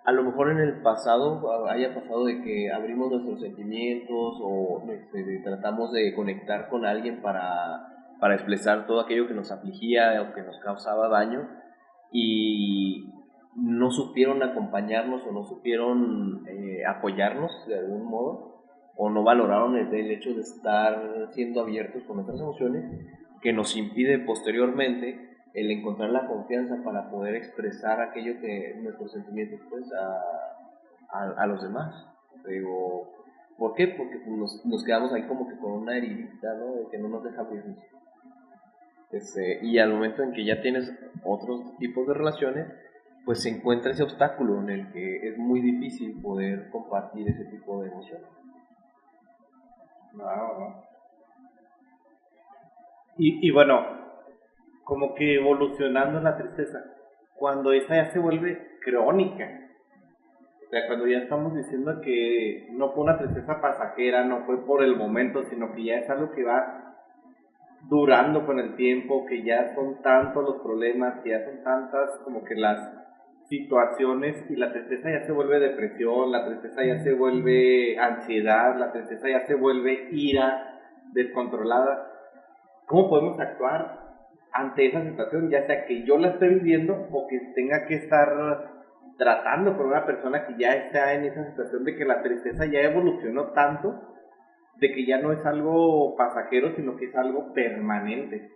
a lo mejor en el pasado haya pasado de que abrimos nuestros sentimientos o tratamos de conectar con alguien para expresar todo aquello que nos afligía o que nos causaba daño y no supieron acompañarnos o no supieron apoyarnos de algún modo o no valoraron el hecho de estar siendo abiertos con nuestras emociones, que nos impide posteriormente el encontrar la confianza para poder expresar aquello que nuestros sentimientos pues a los demás. Digo, ¿por qué? Porque nos quedamos ahí como que con una heridita, ¿no? De que no nos deja abrirnos. Y al momento en que ya tienes otros tipos de relaciones, pues se encuentra ese obstáculo en el que es muy difícil poder compartir ese tipo de emociones. No. Y bueno, como que evolucionando la tristeza, cuando esa ya se vuelve crónica, o sea, cuando ya estamos diciendo que no fue una tristeza pasajera, no fue por el momento, sino que ya es algo que va durando con el tiempo, que ya son tantos los problemas, que ya son tantas como que las situaciones y la tristeza ya se vuelve depresión, la tristeza ya se vuelve ansiedad, la tristeza ya se vuelve ira descontrolada. ¿Cómo podemos actuar ante esa situación, ya sea que yo la esté viviendo o que tenga que estar tratando con una persona que ya está en esa situación de que la tristeza ya evolucionó tanto, de que ya no es algo pasajero, sino que es algo permanente?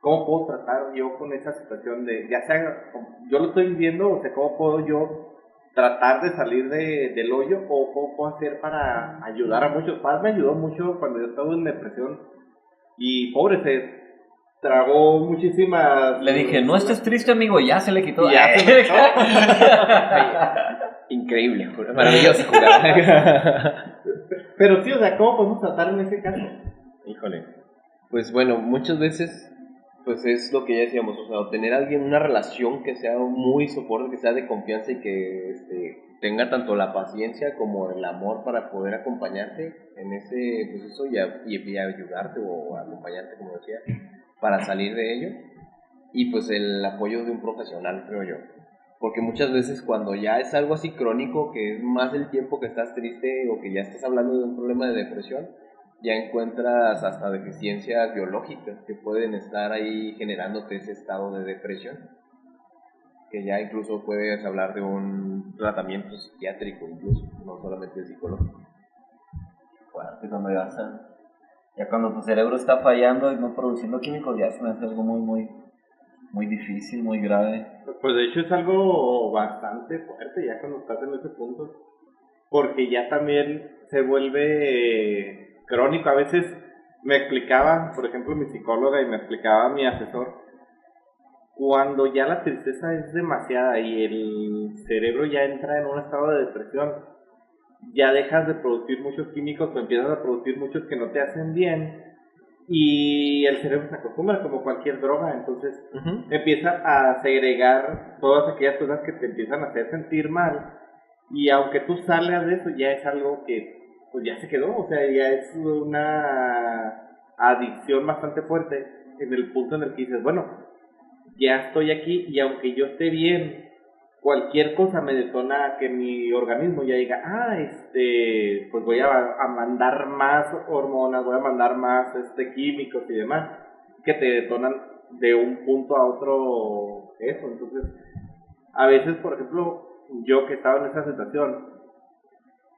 ¿Cómo puedo tratar yo con esa situación de, ya sea, yo lo estoy viviendo, o sea, cómo puedo yo tratar de salir del hoyo, o cómo puedo hacer para ayudar a muchos? Paz me ayudó mucho cuando yo estaba en depresión y pobre, se tragó muchísimas... Le dije, no estés triste, amigo, y ya se le quitó. Y ya se me quitó. Increíble, maravilloso jugar. Pero sí, o sea, ¿cómo podemos tratar en ese caso? Híjole, pues bueno, muchas veces pues es lo que ya decíamos, o sea, obtener a alguien una relación que sea muy soporte, que sea de confianza y que tenga tanto la paciencia como el amor para poder acompañarte en ese proceso y ayudarte o acompañarte, como decía, para salir de ello. Y pues el apoyo de un profesional, creo yo. Porque muchas veces cuando ya es algo así crónico, que es más el tiempo que estás triste o que ya estás hablando de un problema de depresión, ya encuentras hasta deficiencias biológicas que pueden estar ahí generándote ese estado de depresión, que ya incluso puedes hablar de un tratamiento psiquiátrico, incluso, no solamente psicológico. Fuerte, cuando ya cuando tu cerebro está fallando y no produciendo químicos, ya se me hace algo muy difícil, muy grave. Pues de hecho es algo bastante fuerte ya cuando estás en ese punto, porque ya también se vuelve crónico. A veces me explicaba, por ejemplo, mi psicóloga y me explicaba mi asesor, cuando ya la tristeza es demasiada y el cerebro ya entra en un estado de depresión, ya dejas de producir muchos químicos o empiezas a producir muchos que no te hacen bien y el cerebro se acostumbra como cualquier droga, entonces empieza a segregar todas aquellas cosas que te empiezan a hacer sentir mal, y aunque tú salgas de eso ya es algo que pues ya se quedó, o sea, ya es una adicción bastante fuerte en el punto en el que dices, bueno, ya estoy aquí y aunque yo esté bien, cualquier cosa me detona que mi organismo ya diga, pues voy a mandar más hormonas, voy a mandar más químicos y demás, que te detonan de un punto a otro eso. Entonces, a veces, por ejemplo, yo que estaba en esa situación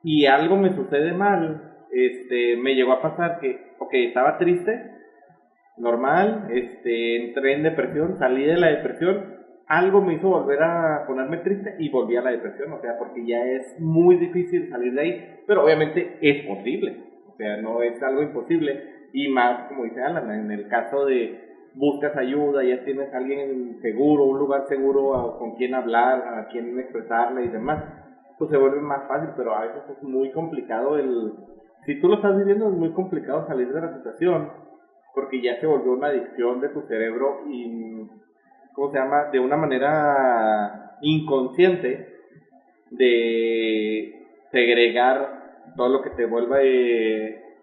y algo me sucede mal, me llegó a pasar que, estaba triste, normal, entré en depresión, salí de la depresión, algo me hizo volver a ponerme triste y volví a la depresión, o sea, porque ya es muy difícil salir de ahí, pero obviamente es posible, o sea, no es algo imposible, y más, como dice Alan, en el caso de buscas ayuda, ya tienes a alguien seguro, un lugar seguro con quien hablar, a quien expresarle y demás, pues se vuelve más fácil, pero a veces es muy complicado si tú lo estás viviendo, es muy complicado salir de la situación, porque ya se volvió una adicción de tu cerebro y, ¿cómo se llama?, de una manera inconsciente de segregar todo lo que te vuelva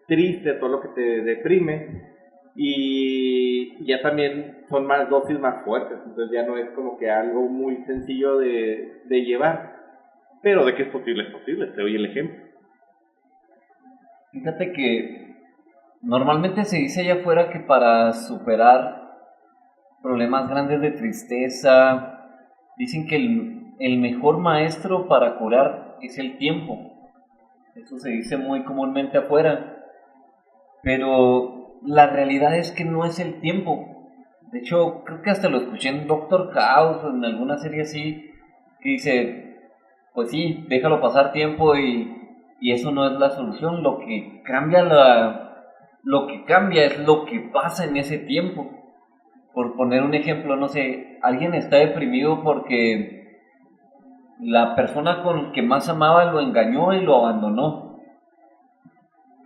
triste, todo lo que te deprime, y y ya también son más dosis más fuertes, entonces ya no es como que algo muy sencillo de llevar, pero de que es posible, te doy el ejemplo. Fíjate que normalmente se dice allá afuera que para superar problemas grandes de tristeza, dicen que el mejor maestro para curar es el tiempo. Eso se dice muy comúnmente afuera, pero la realidad es que no es el tiempo. De hecho, creo que hasta lo escuché en Doctor House o en alguna serie así, que dice, pues sí, déjalo pasar tiempo y eso no es la solución. Lo que cambia es lo que pasa en ese tiempo. Por poner un ejemplo, no sé, alguien está deprimido porque la persona con que más amaba lo engañó y lo abandonó.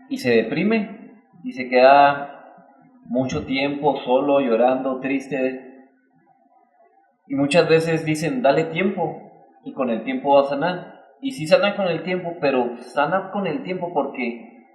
Y se deprime y se queda mucho tiempo solo, llorando, triste. Y muchas veces dicen, dale tiempo y con el tiempo va a sanar. Y sí sana con el tiempo, pero sana con el tiempo porque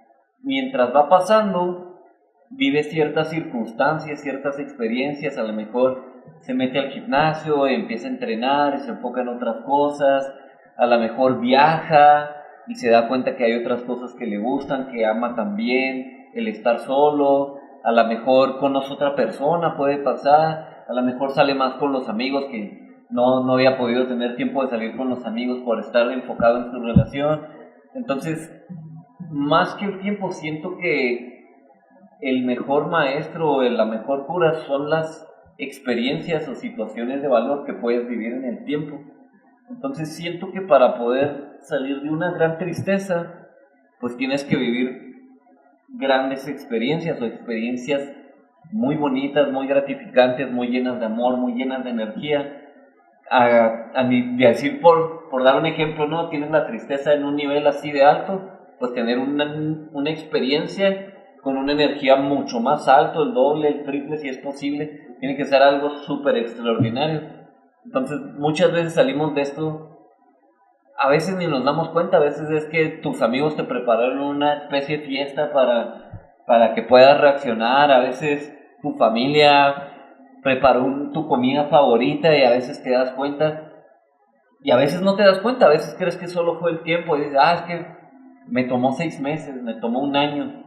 mientras va pasando, vive ciertas circunstancias, ciertas experiencias, a lo mejor se mete al gimnasio, empieza a entrenar, se enfoca en otras cosas, a lo mejor viaja y se da cuenta que hay otras cosas que le gustan, que ama también, el estar solo, a lo mejor conoce otra persona, puede pasar, a lo mejor sale más con los amigos que no había podido tener tiempo de salir con los amigos por estar enfocado en su relación. Entonces, más que el tiempo, siento que el mejor maestro o la mejor cura son las experiencias o situaciones de valor que puedes vivir en el tiempo. Entonces siento que para poder salir de una gran tristeza, pues tienes que vivir grandes experiencias o experiencias muy bonitas, muy gratificantes, muy llenas de amor, muy llenas de energía. De decir, por dar un ejemplo, ¿no? Tienes la tristeza en un nivel así de alto, pues tener una experiencia con una energía mucho más alto, el doble, el triple si es posible, tiene que ser algo súper extraordinario. Entonces muchas veces salimos de esto, a veces ni nos damos cuenta, a veces es que tus amigos te prepararon una especie de fiesta para que puedas reaccionar, a veces tu familia preparó tu comida favorita y a veces te das cuenta, y a veces no te das cuenta, a veces crees que solo fue el tiempo y dices, es que me tomó 6 meses, me tomó un año,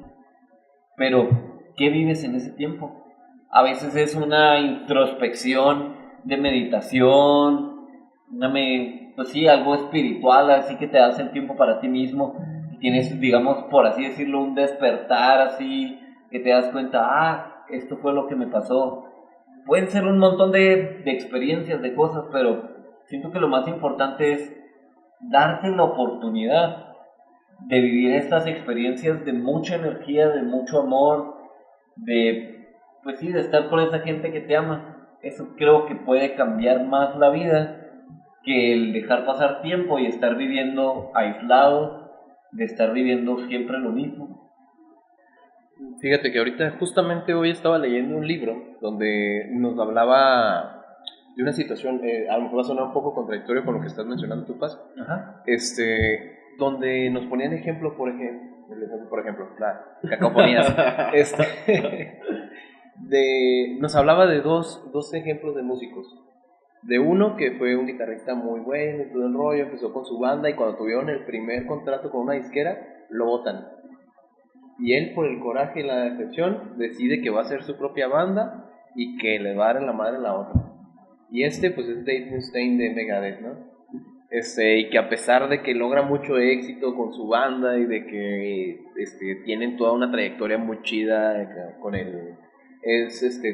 pero ¿qué vives en ese tiempo? A veces es una introspección de meditación, pues sí, algo espiritual, así que te das el tiempo para ti mismo, y tienes, digamos, por así decirlo, un despertar así, que te das cuenta, esto fue lo que me pasó. Pueden ser un montón de experiencias, de cosas, pero siento que lo más importante es darte la oportunidad de vivir estas experiencias de mucha energía, de mucho amor, pues sí, de estar con esa gente que te ama. Eso creo que puede cambiar más la vida que el dejar pasar tiempo y estar viviendo aislado, de estar viviendo siempre lo mismo. Fíjate que ahorita, justamente hoy estaba leyendo un libro donde nos hablaba de una situación, a lo mejor va a sonar un poco contradictorio con lo que estás mencionando tú, Paz. Ajá. Donde nos ponían ejemplo, por ejemplo, cacofonías, nos hablaba de dos ejemplos de músicos. De uno que fue un guitarrista muy bueno y todo el rollo, empezó con su banda y cuando tuvieron el primer contrato con una disquera, lo botan. Y él, por el coraje y la decepción, decide que va a hacer su propia banda y que le va a dar en la madre a la otra. Y pues es Dave Mustaine de Megadeth, ¿no? Y que a pesar de que logra mucho éxito con su banda y de que tienen toda una trayectoria muy chida con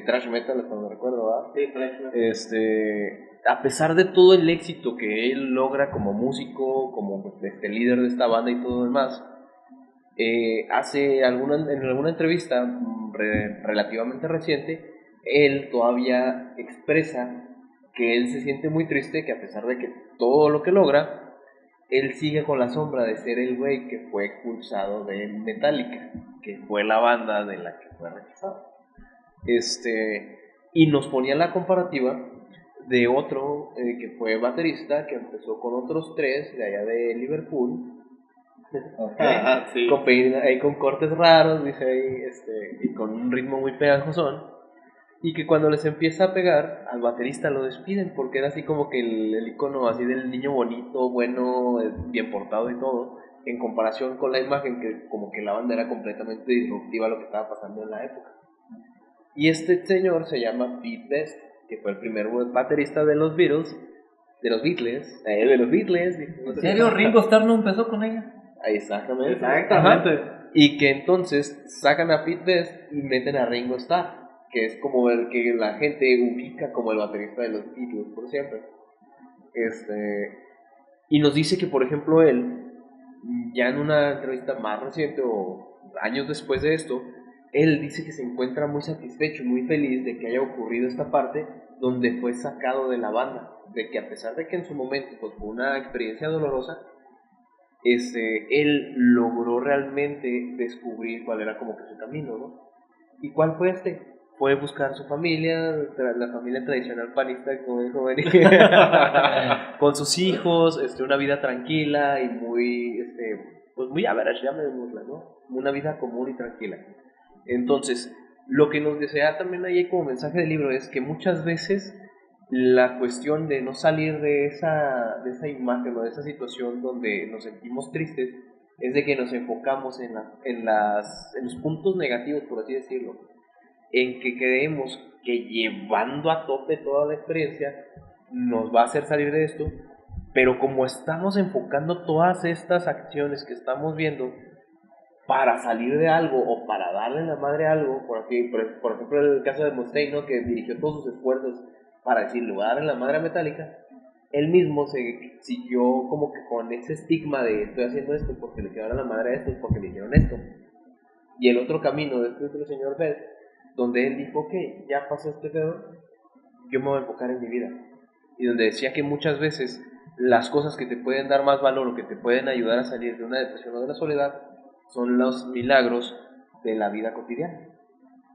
thrash metal, hasta donde recuerdo, ¿verdad? Sí, thrash. A pesar de todo el éxito que él logra como músico, como líder de esta banda y todo lo demás, en alguna entrevista relativamente reciente, él todavía expresa que él se siente muy triste, que a pesar de que todo lo que logra, él sigue con la sombra de ser el güey que fue expulsado de Metallica, que fue la banda de la que fue rechazado. Y nos ponía la comparativa de otro que fue baterista, que empezó con otros 3 de allá de Liverpool. Sí. Con cortes raros, dice ahí, y con un ritmo muy pegajosón. Y que cuando les empieza a pegar, al baterista lo despiden, porque era así como que el icono así del niño bonito, bueno, bien portado y todo, en comparación con la imagen que como que la banda era completamente disruptiva a lo que estaba pasando en la época. Y este señor se llama Pete Best, que fue el primer baterista de los Beatles, de los Beatles. ¿En serio? ¿Ringo Starr no empezó con ella? Exactamente. Exactamente. Ajá. Y que entonces sacan a Pete Best y meten a Ringo Starr, que es como el que la gente ubica como el baterista de los Beatles por siempre. Y nos dice que, por ejemplo, él, ya en una entrevista más reciente o años después de esto, él dice que se encuentra muy satisfecho, muy feliz de que haya ocurrido esta parte donde fue sacado de la banda, de que a pesar de que en su momento pues, fue una experiencia dolorosa, él logró realmente descubrir cuál era como que su camino, ¿no? ¿Y cuál fue este? Fue buscar su familia, la familia tradicional panista, como dijo Benny, con sus hijos, una vida tranquila y muy, pues muy average, llamémosla, ¿no? Una vida común y tranquila. Entonces, lo que nos desea también ahí como mensaje del libro es que muchas veces la cuestión de no salir de esa imagen o de esa situación donde nos sentimos tristes es de que nos enfocamos en los puntos negativos, por así decirlo, en que creemos que llevando a tope toda la experiencia nos va a hacer salir de esto, pero como estamos enfocando todas estas acciones que estamos viendo para salir de algo o para darle la madre a algo, por ejemplo el caso de Mustaine, ¿no? Que dirigió todos sus esfuerzos para decirle, voy a darle la madre a Metallica, él mismo se siguió como que con ese estigma de estoy haciendo esto porque le quiero dar la madre a esto, porque le hicieron esto. Y el otro camino de este otro señor Beth, donde él dijo, ok, ya pasó este pedo, yo me voy a enfocar en mi vida. Y donde decía que muchas veces las cosas que te pueden dar más valor o que te pueden ayudar a salir de una depresión o de una soledad son los milagros de la vida cotidiana.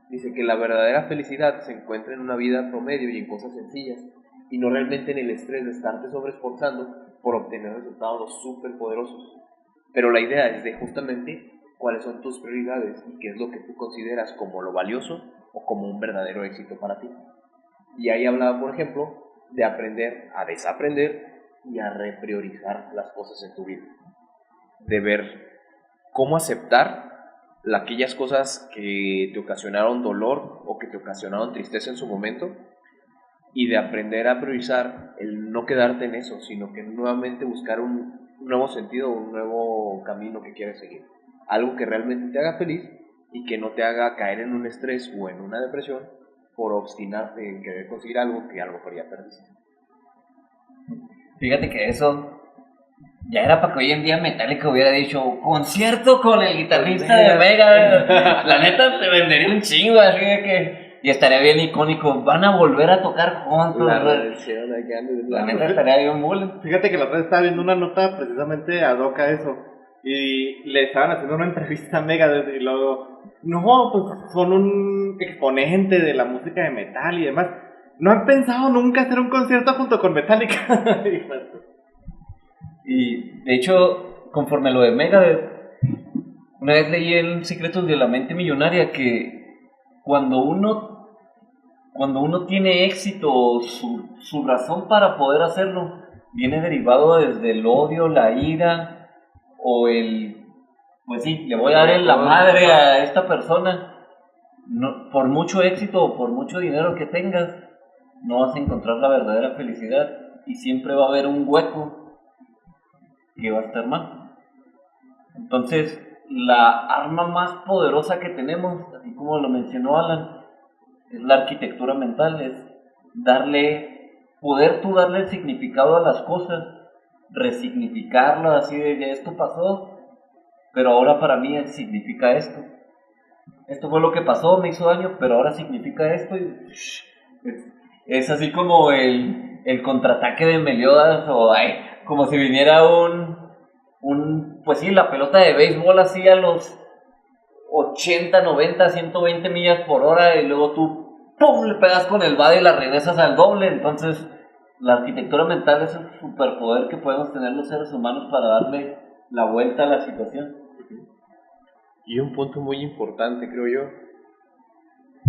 Dice que la verdadera felicidad se encuentra en una vida promedio y en cosas sencillas, y no realmente en el estrés de estarte sobreesforzando por obtener resultados súper poderosos. Pero la idea es de justamente cuáles son tus prioridades y qué es lo que tú consideras como lo valioso o como un verdadero éxito para ti. Y ahí hablaba, por ejemplo, de aprender a desaprender y a repriorizar las cosas en tu vida. De ver cómo aceptar aquellas cosas que te ocasionaron dolor o que te ocasionaron tristeza en su momento, y de aprender a priorizar el no quedarte en eso, sino que nuevamente buscar un nuevo sentido, un nuevo camino que quieres seguir. Algo que realmente te haga feliz y que no te haga caer en un estrés o en una depresión por obstinarte en querer conseguir algo que a lo mejor ya perdiste. Fíjate que eso ya era para que hoy en día Metallica hubiera dicho concierto con el guitarrista de Mega. La neta te vendería un chingo, así de que... Y estaría bien icónico, van a volver a tocar juntos. La neta estaría bien bullying. Fíjate que la otra vez estaba viendo una nota precisamente ad hoc a eso. Y le estaban haciendo una entrevista a Megadeth y luego, no, pues son un exponente de la música de metal y demás. ¿No han pensado nunca hacer un concierto junto con Metallica? Y de hecho, conforme lo de Megadeth, una vez leí en Secretos de la Mente Millonaria que cuando uno tiene éxito, su razón para poder hacerlo viene derivado desde el odio, la ira o pues sí, le voy a dar en la madre a esta persona. No, por mucho éxito o por mucho dinero que tengas, no vas a encontrar la verdadera felicidad y siempre va a haber un hueco que va a estar mal. Entonces, la arma más poderosa que tenemos, así como lo mencionó Alan, es la arquitectura mental, es poder tú darle el significado a las cosas, resignificarlo así de ya esto pasó, pero ahora para mí significa esto. Esto fue lo que pasó, me hizo daño, pero ahora significa esto. Y es así como el contraataque de Meliodas, o como si viniera pues sí, la pelota de béisbol así a los 80, 90, 120 millas por hora y luego tú ¡pum! Le pegas con el bate y la regresas al doble. Entonces la arquitectura mental es el superpoder que podemos tener los seres humanos para darle la vuelta a la situación. Y un punto muy importante, creo yo,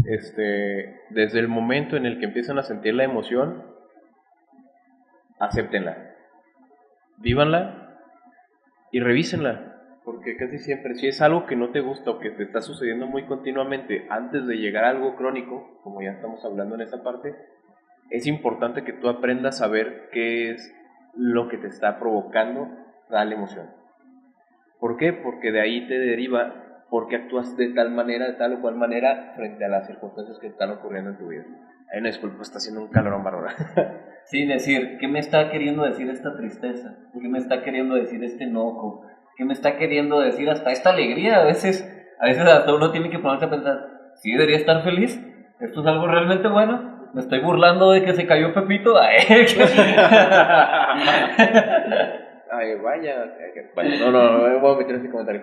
desde el momento en el que empiezan a sentir la emoción, acéptenla, vívanla y revísenla. Porque casi siempre, si es algo que no te gusta o que te está sucediendo muy continuamente antes de llegar a algo crónico, como ya estamos hablando en esa parte, es importante que tú aprendas a ver qué es lo que te está provocando tal emoción. ¿Por qué? Porque de ahí te deriva por qué actúas de tal manera, de tal o cual manera frente a las circunstancias que están ocurriendo en tu vida. Ay, no, disculpa, está haciendo un calorón bárbaro. Sí, decir, ¿qué me está queriendo decir esta tristeza? ¿Qué me está queriendo decir este enojo? ¿Qué me está queriendo decir hasta esta alegría? A veces hasta uno tiene que ponerse a pensar, ¿sí debería estar feliz? ¿Esto es algo realmente bueno? ¿Me estoy burlando de que se cayó Pepito? Ay, vaya, no voy a meter ese comentario.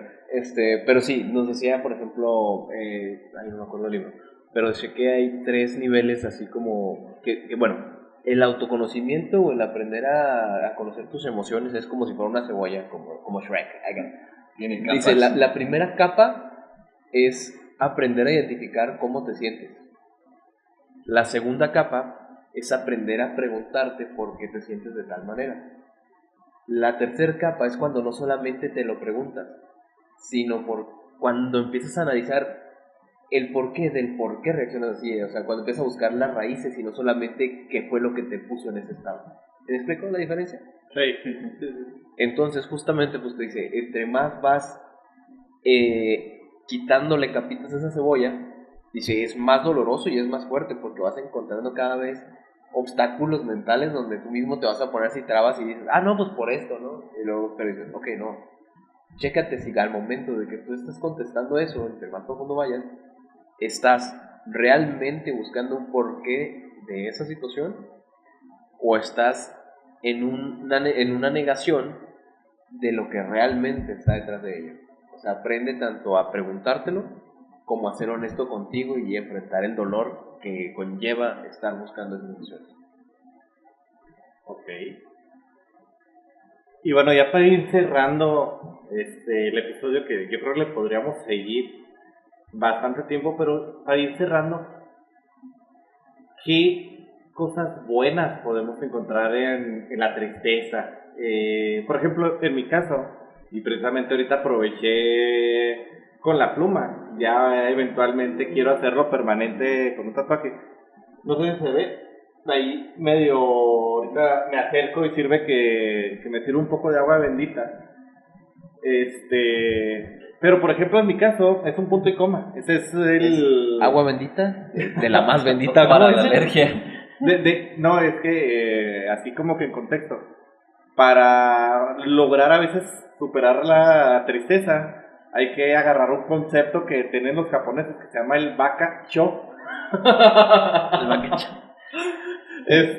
Pero sí, nos decía, por ejemplo, no me acuerdo el libro, pero decía que hay 3 niveles así como, bueno, el autoconocimiento o el aprender a conocer tus emociones es como si fuera una cebolla, como Shrek. Dice, la primera capa es aprender a identificar cómo te sientes. La segunda capa es aprender a preguntarte por qué te sientes de tal manera. La tercera capa es cuando no solamente te lo preguntas, sino cuando empiezas a analizar el porqué del por qué reaccionas así, o sea, cuando empiezas a buscar las raíces y no solamente qué fue lo que te puso en ese estado. ¿Te explico la diferencia? Sí. Entonces, justamente, pues te dice, entre más vas quitándole capitas a esa cebolla, dice, es más doloroso y es más fuerte porque vas encontrando cada vez obstáculos mentales donde tú mismo te vas a poner así trabas y dices, no, pues por esto, ¿no? Y luego te dices, ok, no, chécate si al momento de que tú estás contestando eso, entre más profundo vayas, estás realmente buscando un porqué de esa situación o estás en una negación de lo que realmente está detrás de ello. O sea, aprende tanto a preguntártelo como a ser honesto contigo y enfrentar el dolor que conlleva estar buscando esas emociones. Ok. Y bueno, ya para ir cerrando el episodio, que yo creo que le podríamos seguir bastante tiempo, pero para ir cerrando, ¿qué cosas buenas podemos encontrar en la tristeza? Por ejemplo, en mi caso, y precisamente ahorita aproveché con la pluma, ya eventualmente quiero hacerlo permanente con un tatuaje. No sé si se ve, ahí medio, ahorita me acerco y sirve que me tire un poco de agua bendita. Pero por ejemplo en mi caso es un punto y coma. Ese es el... ¿Agua bendita? De la más bendita. Para la alergia. No, es que así como que en contexto. Para lograr a veces superar la tristeza, hay que agarrar un concepto que tienen los japoneses que se llama el baka-cho. El vaquecho.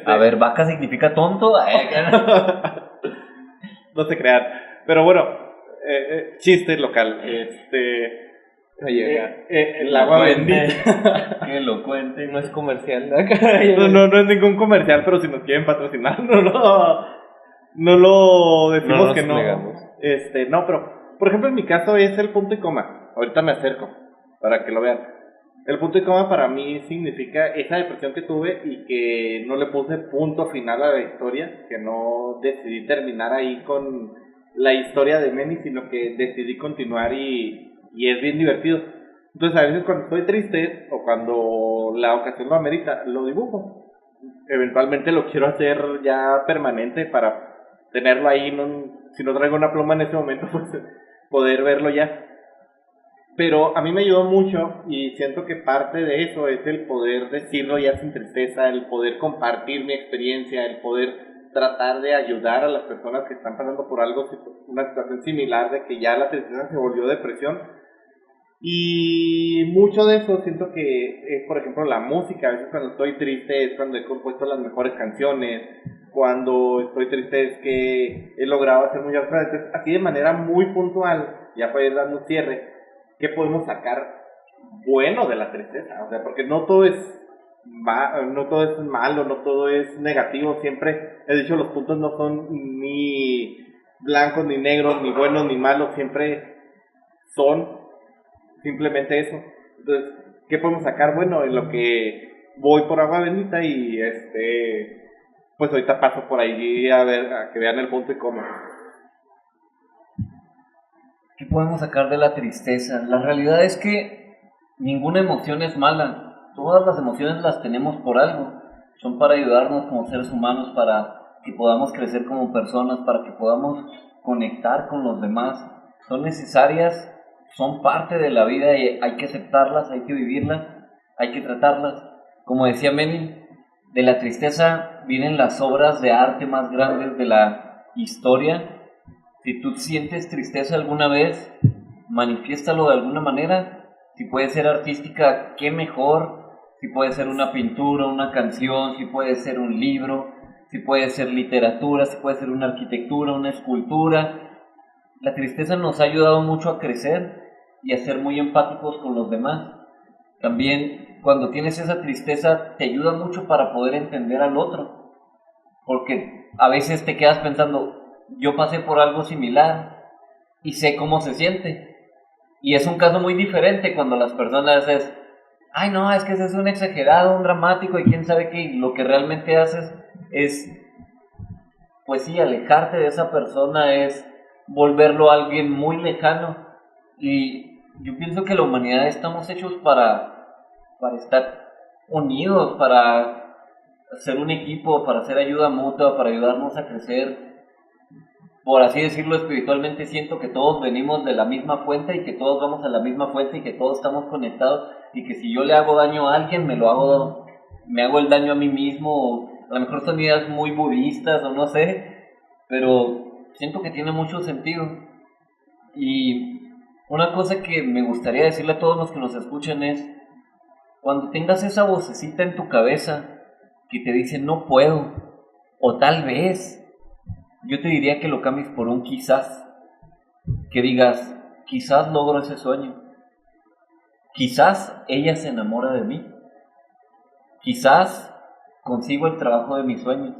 A ver, vaca significa tonto. No se crean. Pero bueno, chiste local. El agua bendita. Que lo cuente. No es comercial. No es ningún comercial, pero si nos quieren patrocinar, no lo decimos que no. No, pero por ejemplo en mi caso es el punto y coma. Ahorita me acerco para que lo vean. El punto y coma para mí significa esa depresión que tuve y que no le puse punto final a la historia, que no decidí terminar ahí con la historia de Manny, sino que decidí continuar y es bien divertido. Entonces a veces cuando estoy triste o cuando la ocasión lo amerita, lo dibujo. Eventualmente lo quiero hacer ya permanente para tenerlo ahí, si no traigo una pluma en ese momento, pues poder verlo ya. Pero a mí me ayudó mucho y siento que parte de eso es el poder decirlo ya sin tristeza, el poder compartir mi experiencia, el poder tratar de ayudar a las personas que están pasando por algo, una situación similar de que ya la tristeza se volvió depresión. Y mucho de eso siento que es, por ejemplo, la música. A veces cuando estoy triste es cuando he compuesto las mejores canciones, cuando estoy triste es que he logrado hacer muchas cosas. Entonces, así de manera muy puntual, ya para ir dando cierre, ¿qué podemos sacar bueno de la tristeza? O sea, porque no todo es malo, no todo es negativo. Siempre he dicho, los puntos no son ni blancos ni negros, ni buenos ni malos, siempre son simplemente eso. Entonces, ¿qué podemos sacar? Bueno, en lo que voy por agua bendita y pues ahorita paso por ahí a ver, a que vean el punto y cómo. ¿Qué podemos sacar de la tristeza? La realidad es que ninguna emoción es mala. Todas las emociones las tenemos por algo. Son para ayudarnos como seres humanos, para que podamos crecer como personas, para que podamos conectar con los demás. Son necesarias, son parte de la vida y hay que aceptarlas, hay que vivirlas, hay que tratarlas. Como decía Meni, de la tristeza vienen las obras de arte más grandes de la historia. Si tú sientes tristeza alguna vez, manifiéstalo de alguna manera. Si puede ser artística, qué mejor. Si puede ser una pintura, una canción, si puede ser un libro, si puede ser literatura, si puede ser una arquitectura, una escultura. La tristeza nos ha ayudado mucho a crecer y a ser muy empáticos con los demás. También cuando tienes esa tristeza te ayuda mucho para poder entender al otro, porque a veces te quedas pensando, yo pasé por algo similar y sé cómo se siente. Y es un caso muy diferente cuando las personas es, ay no, es que ese es un exagerado, un dramático y quién sabe qué, y lo que realmente haces es, pues sí, alejarte de esa persona, es volverlo a alguien muy lejano. Y yo pienso que la humanidad estamos hechos para estar unidos, para ser un equipo, para hacer ayuda mutua, para ayudarnos a crecer. Por así decirlo, espiritualmente siento que todos venimos de la misma fuente y que todos vamos a la misma fuente y que todos estamos conectados y que si yo le hago daño a alguien, me hago el daño a mí mismo, o a lo mejor son ideas muy budistas o no sé, pero siento que tiene mucho sentido. Y una cosa que me gustaría decirle a todos los que nos escuchan es, cuando tengas esa vocecita en tu cabeza que te dice no puedo, o tal vez, yo te diría que lo cambies por un quizás, que digas, quizás logro ese sueño, quizás ella se enamora de mí, quizás consigo el trabajo de mis sueños,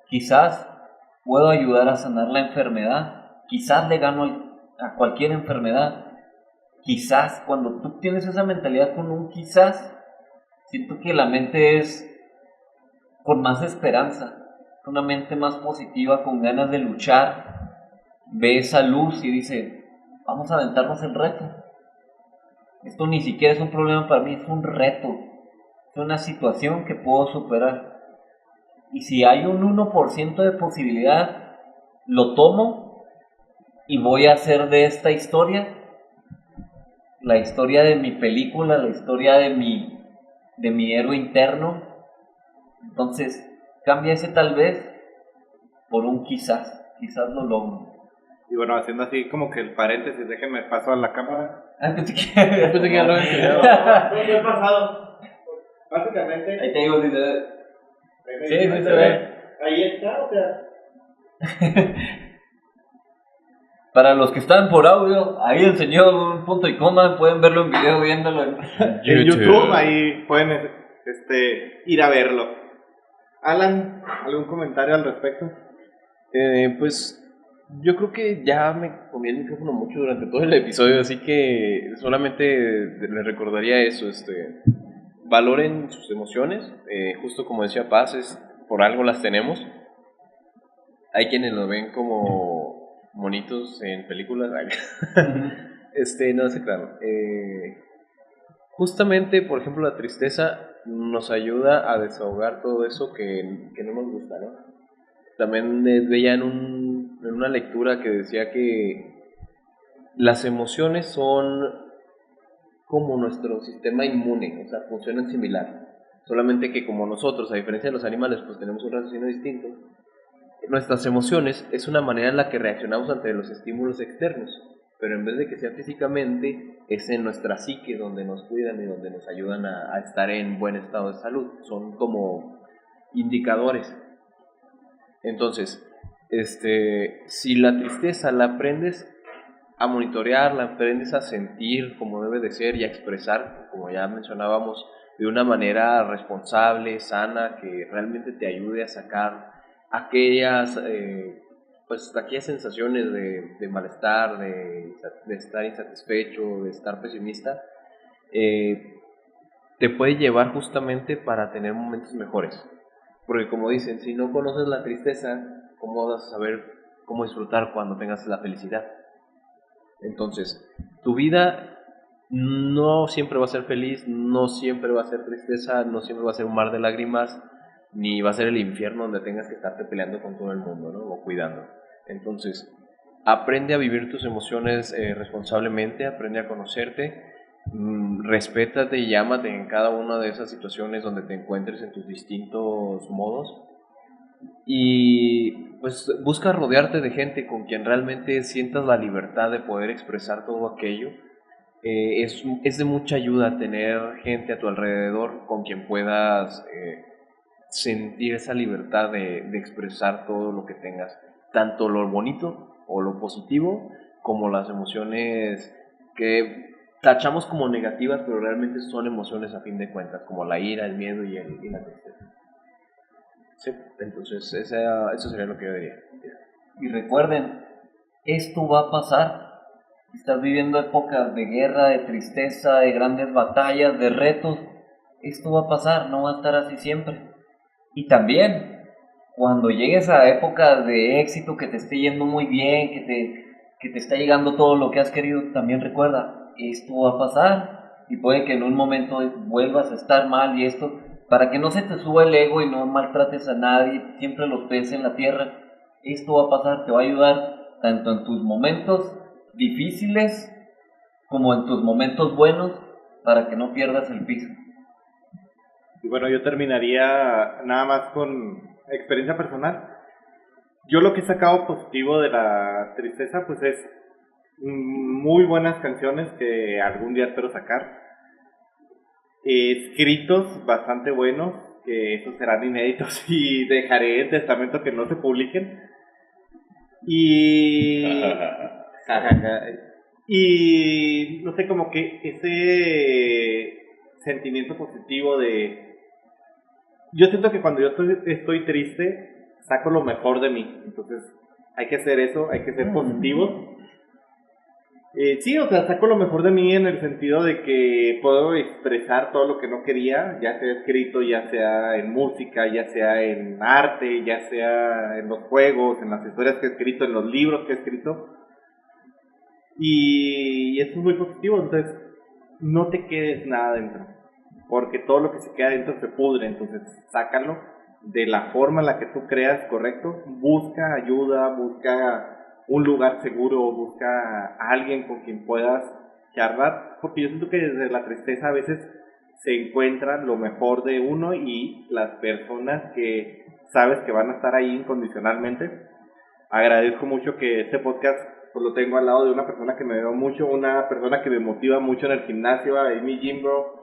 quizás puedo ayudar a sanar la enfermedad, quizás le gano a cualquier enfermedad, quizás cuando tú tienes esa mentalidad con un quizás, siento que la mente es con más esperanza, una mente más positiva, con ganas de luchar, ve esa luz y dice, vamos a aventarnos el reto. Esto ni siquiera es un problema para mí, es un reto, es una situación que puedo superar. Y si hay un 1% de posibilidad, lo tomo y voy a hacer de esta historia la historia de mi película, la historia de mi héroe interno. Entonces, cambia ese tal vez por un quizás lo logro. Y bueno, haciendo así como que el paréntesis, déjenme paso a la cámara. Pensé que ya lo había enseñado. No, no he pasado. Básicamente. Ahí te digo si se ve. Sí, se ve. Ahí está, o sea. Para los que están por audio, ahí enseñó un punto y coma, pueden verlo en video viéndolo en YouTube, ahí pueden ir a verlo. Alan, ¿algún comentario al respecto? Pues yo creo que ya me comí el micrófono mucho durante todo el episodio, así que solamente les recordaría eso, valoren sus emociones, justo como decía Paz, por algo las tenemos. Hay quienes lo ven como monitos en películas. No sé, claro. Justamente, por ejemplo, la tristeza nos ayuda a desahogar todo eso que no nos gusta, ¿no? También veía en una lectura que decía que las emociones son como nuestro sistema inmune, o sea, funcionan similar. Solamente que como nosotros, a diferencia de los animales, pues tenemos un raciocinio distinto. Nuestras emociones es una manera en la que reaccionamos ante los estímulos externos, pero en vez de que sea físicamente, es en nuestra psique donde nos cuidan y donde nos ayudan a estar en buen estado de salud. Son como indicadores. Entonces, si la tristeza la aprendes a monitorear, la aprendes a sentir como debe de ser y a expresar, como ya mencionábamos, de una manera responsable, sana, que realmente te ayude a sacar aquellas sensaciones de malestar, de estar insatisfecho, de estar pesimista, te puede llevar justamente para tener momentos mejores. Porque como dicen, si no conoces la tristeza, ¿cómo vas a saber cómo disfrutar cuando tengas la felicidad? Entonces, tu vida no siempre va a ser feliz, no siempre va a ser tristeza, no siempre va a ser un mar de lágrimas, ni va a ser el infierno donde tengas que estarte peleando con todo el mundo, ¿no? O cuidando. Entonces, aprende a vivir tus emociones responsablemente, aprende a conocerte, respétate y llámate en cada una de esas situaciones donde te encuentres en tus distintos modos. Y pues busca rodearte de gente con quien realmente sientas la libertad de poder expresar todo aquello. Es de mucha ayuda tener gente a tu alrededor con quien puedas sentir esa libertad de expresar todo lo que tengas, tanto lo bonito o lo positivo como las emociones que tachamos como negativas, pero realmente son emociones a fin de cuentas, como la ira, el miedo y la tristeza. Sí, entonces eso sería lo que yo diría. Y recuerden, esto va a pasar. Estás viviendo épocas de guerra, de tristeza, de grandes batallas, de retos. Esto va a pasar, no va a estar así siempre. Y también, cuando llegues a épocas de éxito, que te esté yendo muy bien, que te está llegando todo lo que has querido, también recuerda, esto va a pasar. Y puede que en un momento vuelvas a estar mal y esto, para que no se te suba el ego y no maltrates a nadie, siempre los pies en la tierra. Esto va a pasar, te va a ayudar tanto en tus momentos difíciles como en tus momentos buenos, para que no pierdas el piso. Y bueno, yo terminaría nada más con experiencia personal. Yo lo que he sacado positivo de la tristeza pues es muy buenas canciones que algún día espero sacar, escritos bastante buenos, que esos serán inéditos y dejaré en testamento que no se publiquen. Y no sé, como que ese sentimiento positivo de... Yo siento que cuando yo estoy triste, saco lo mejor de mí. Entonces hay que hacer eso, hay que ser positivos. Sí, o sea, saco lo mejor de mí en el sentido de que puedo expresar todo lo que no quería, ya sea escrito, ya sea en música, ya sea en arte, ya sea en los juegos, en las historias que he escrito, en los libros que he escrito. Y esto es muy positivo, entonces no te quedes nada dentro, porque todo lo que se queda dentro se pudre, entonces sácalo de la forma en la que tú creas correcto, busca ayuda, busca un lugar seguro, busca a alguien con quien puedas charlar, porque yo siento que desde la tristeza a veces se encuentra lo mejor de uno y las personas que sabes que van a estar ahí incondicionalmente. Agradezco mucho que este podcast pues lo tengo al lado de una persona que me veo mucho, una persona que me motiva mucho en el gimnasio, ahí mi gym bro,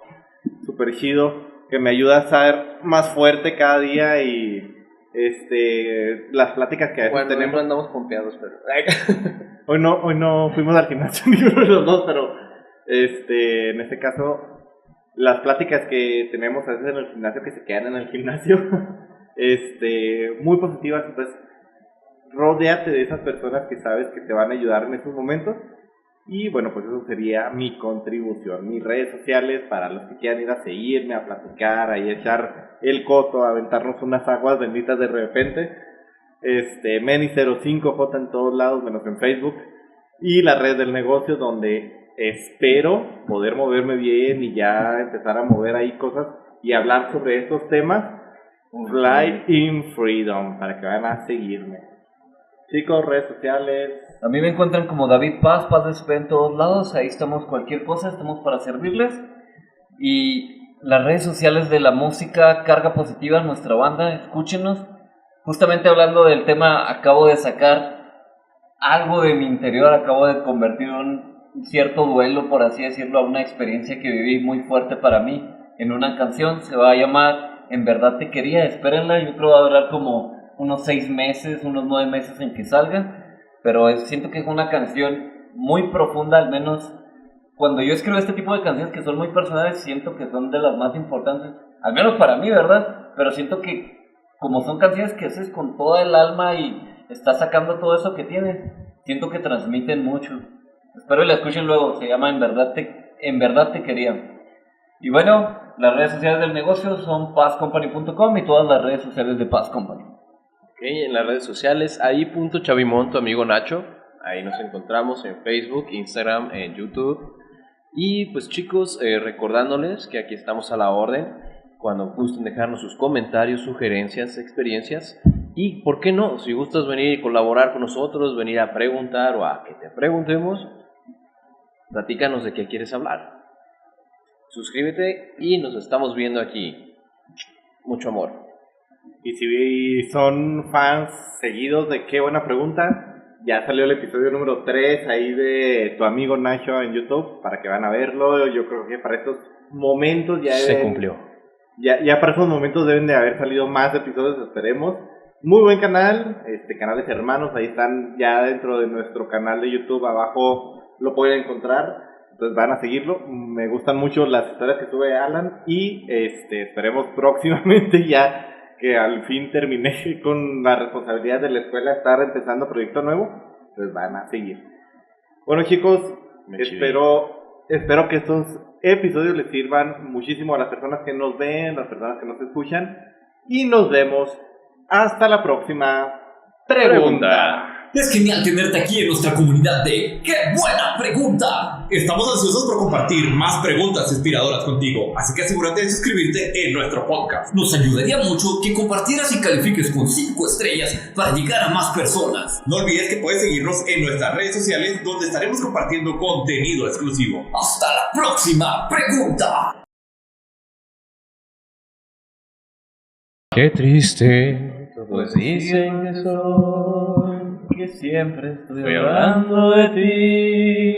super chido, que me ayuda a estar más fuerte cada día y las pláticas que a veces tenemos. No andamos pompeados, pero hoy no fuimos al gimnasio ninguno de los dos, pero en este caso las pláticas que tenemos a veces en el gimnasio que se quedan en el gimnasio muy positivas, entonces rodéate de esas personas que sabes que te van a ayudar en esos momentos. Y bueno, pues eso sería mi contribución. Mis redes sociales para los que quieran ir a seguirme, a platicar, a echar el coto, a aventarnos unas aguas benditas de repente. Meni05J en todos lados, menos en Facebook. Y la red del negocio, donde espero poder moverme bien y ya empezar a mover ahí cosas y hablar sobre estos temas. Fly in Freedom, para que vayan a seguirme. Chicos, redes sociales. A mí me encuentran como David Paz, Paz de SP en todos lados. Ahí estamos, cualquier cosa, estamos para servirles. Y las redes sociales de la música Carga Positiva, nuestra banda, escúchenos. Justamente hablando del tema, acabo de sacar algo de mi interior, acabo de convertir un cierto duelo, por así decirlo, a una experiencia que viví muy fuerte para mí en una canción. Se va a llamar En Verdad Te Quería, espérenla, yo creo que va a durar como unos 6 meses, unos 9 meses en que salga, pero siento que es una canción muy profunda, al menos cuando yo escribo este tipo de canciones que son muy personales, siento que son de las más importantes, al menos para mí, ¿verdad? Pero siento que como son canciones que haces con toda el alma y estás sacando todo eso que tienes, siento que transmiten mucho. Espero que la escuchen luego, se llama En Verdad Te Quería. Y bueno, las redes sociales del negocio son pazcompany.com y todas las redes sociales de Paz Company. Ok, en las redes sociales, ahí @Chavimón, tu amigo Nacho. Ahí nos encontramos en Facebook, Instagram, en YouTube. Y pues chicos, recordándoles que aquí estamos a la orden. Cuando gusten dejarnos sus comentarios, sugerencias, experiencias. Y por qué no, si gustas venir y colaborar con nosotros, venir a preguntar o a que te preguntemos, platícanos de qué quieres hablar. Suscríbete y nos estamos viendo aquí. Mucho amor. Y si son fans seguidos de Qué Buena Pregunta, ya salió el episodio número 3 ahí de tu amigo Nacho en YouTube, para que van a verlo. Yo creo que para estos momentos ya se cumplió. Ya para esos momentos deben de haber salido más episodios, esperemos. Muy buen canal, canales hermanos, ahí están ya dentro de nuestro canal de YouTube, abajo lo pueden encontrar. Entonces van a seguirlo. Me gustan mucho las historias que sube Alan y esperemos próximamente ya que al fin terminé con la responsabilidad de la escuela, estar empezando proyecto nuevo, pues van a seguir. Bueno chicos, espero que estos episodios les sirvan muchísimo a las personas que nos ven, las personas que nos escuchan, y nos vemos hasta la próxima pregunta. Es genial tenerte aquí en nuestra comunidad de ¡Qué buena pregunta! Estamos ansiosos por compartir más preguntas inspiradoras contigo, así que asegúrate de suscribirte en nuestro podcast. Nos ayudaría mucho que compartieras y califiques con 5 estrellas para llegar a más personas. No olvides que puedes seguirnos en nuestras redes sociales, donde estaremos compartiendo contenido exclusivo. ¡Hasta la próxima pregunta! Qué triste, todos dicen que soy, Que siempre estoy hablando de ti.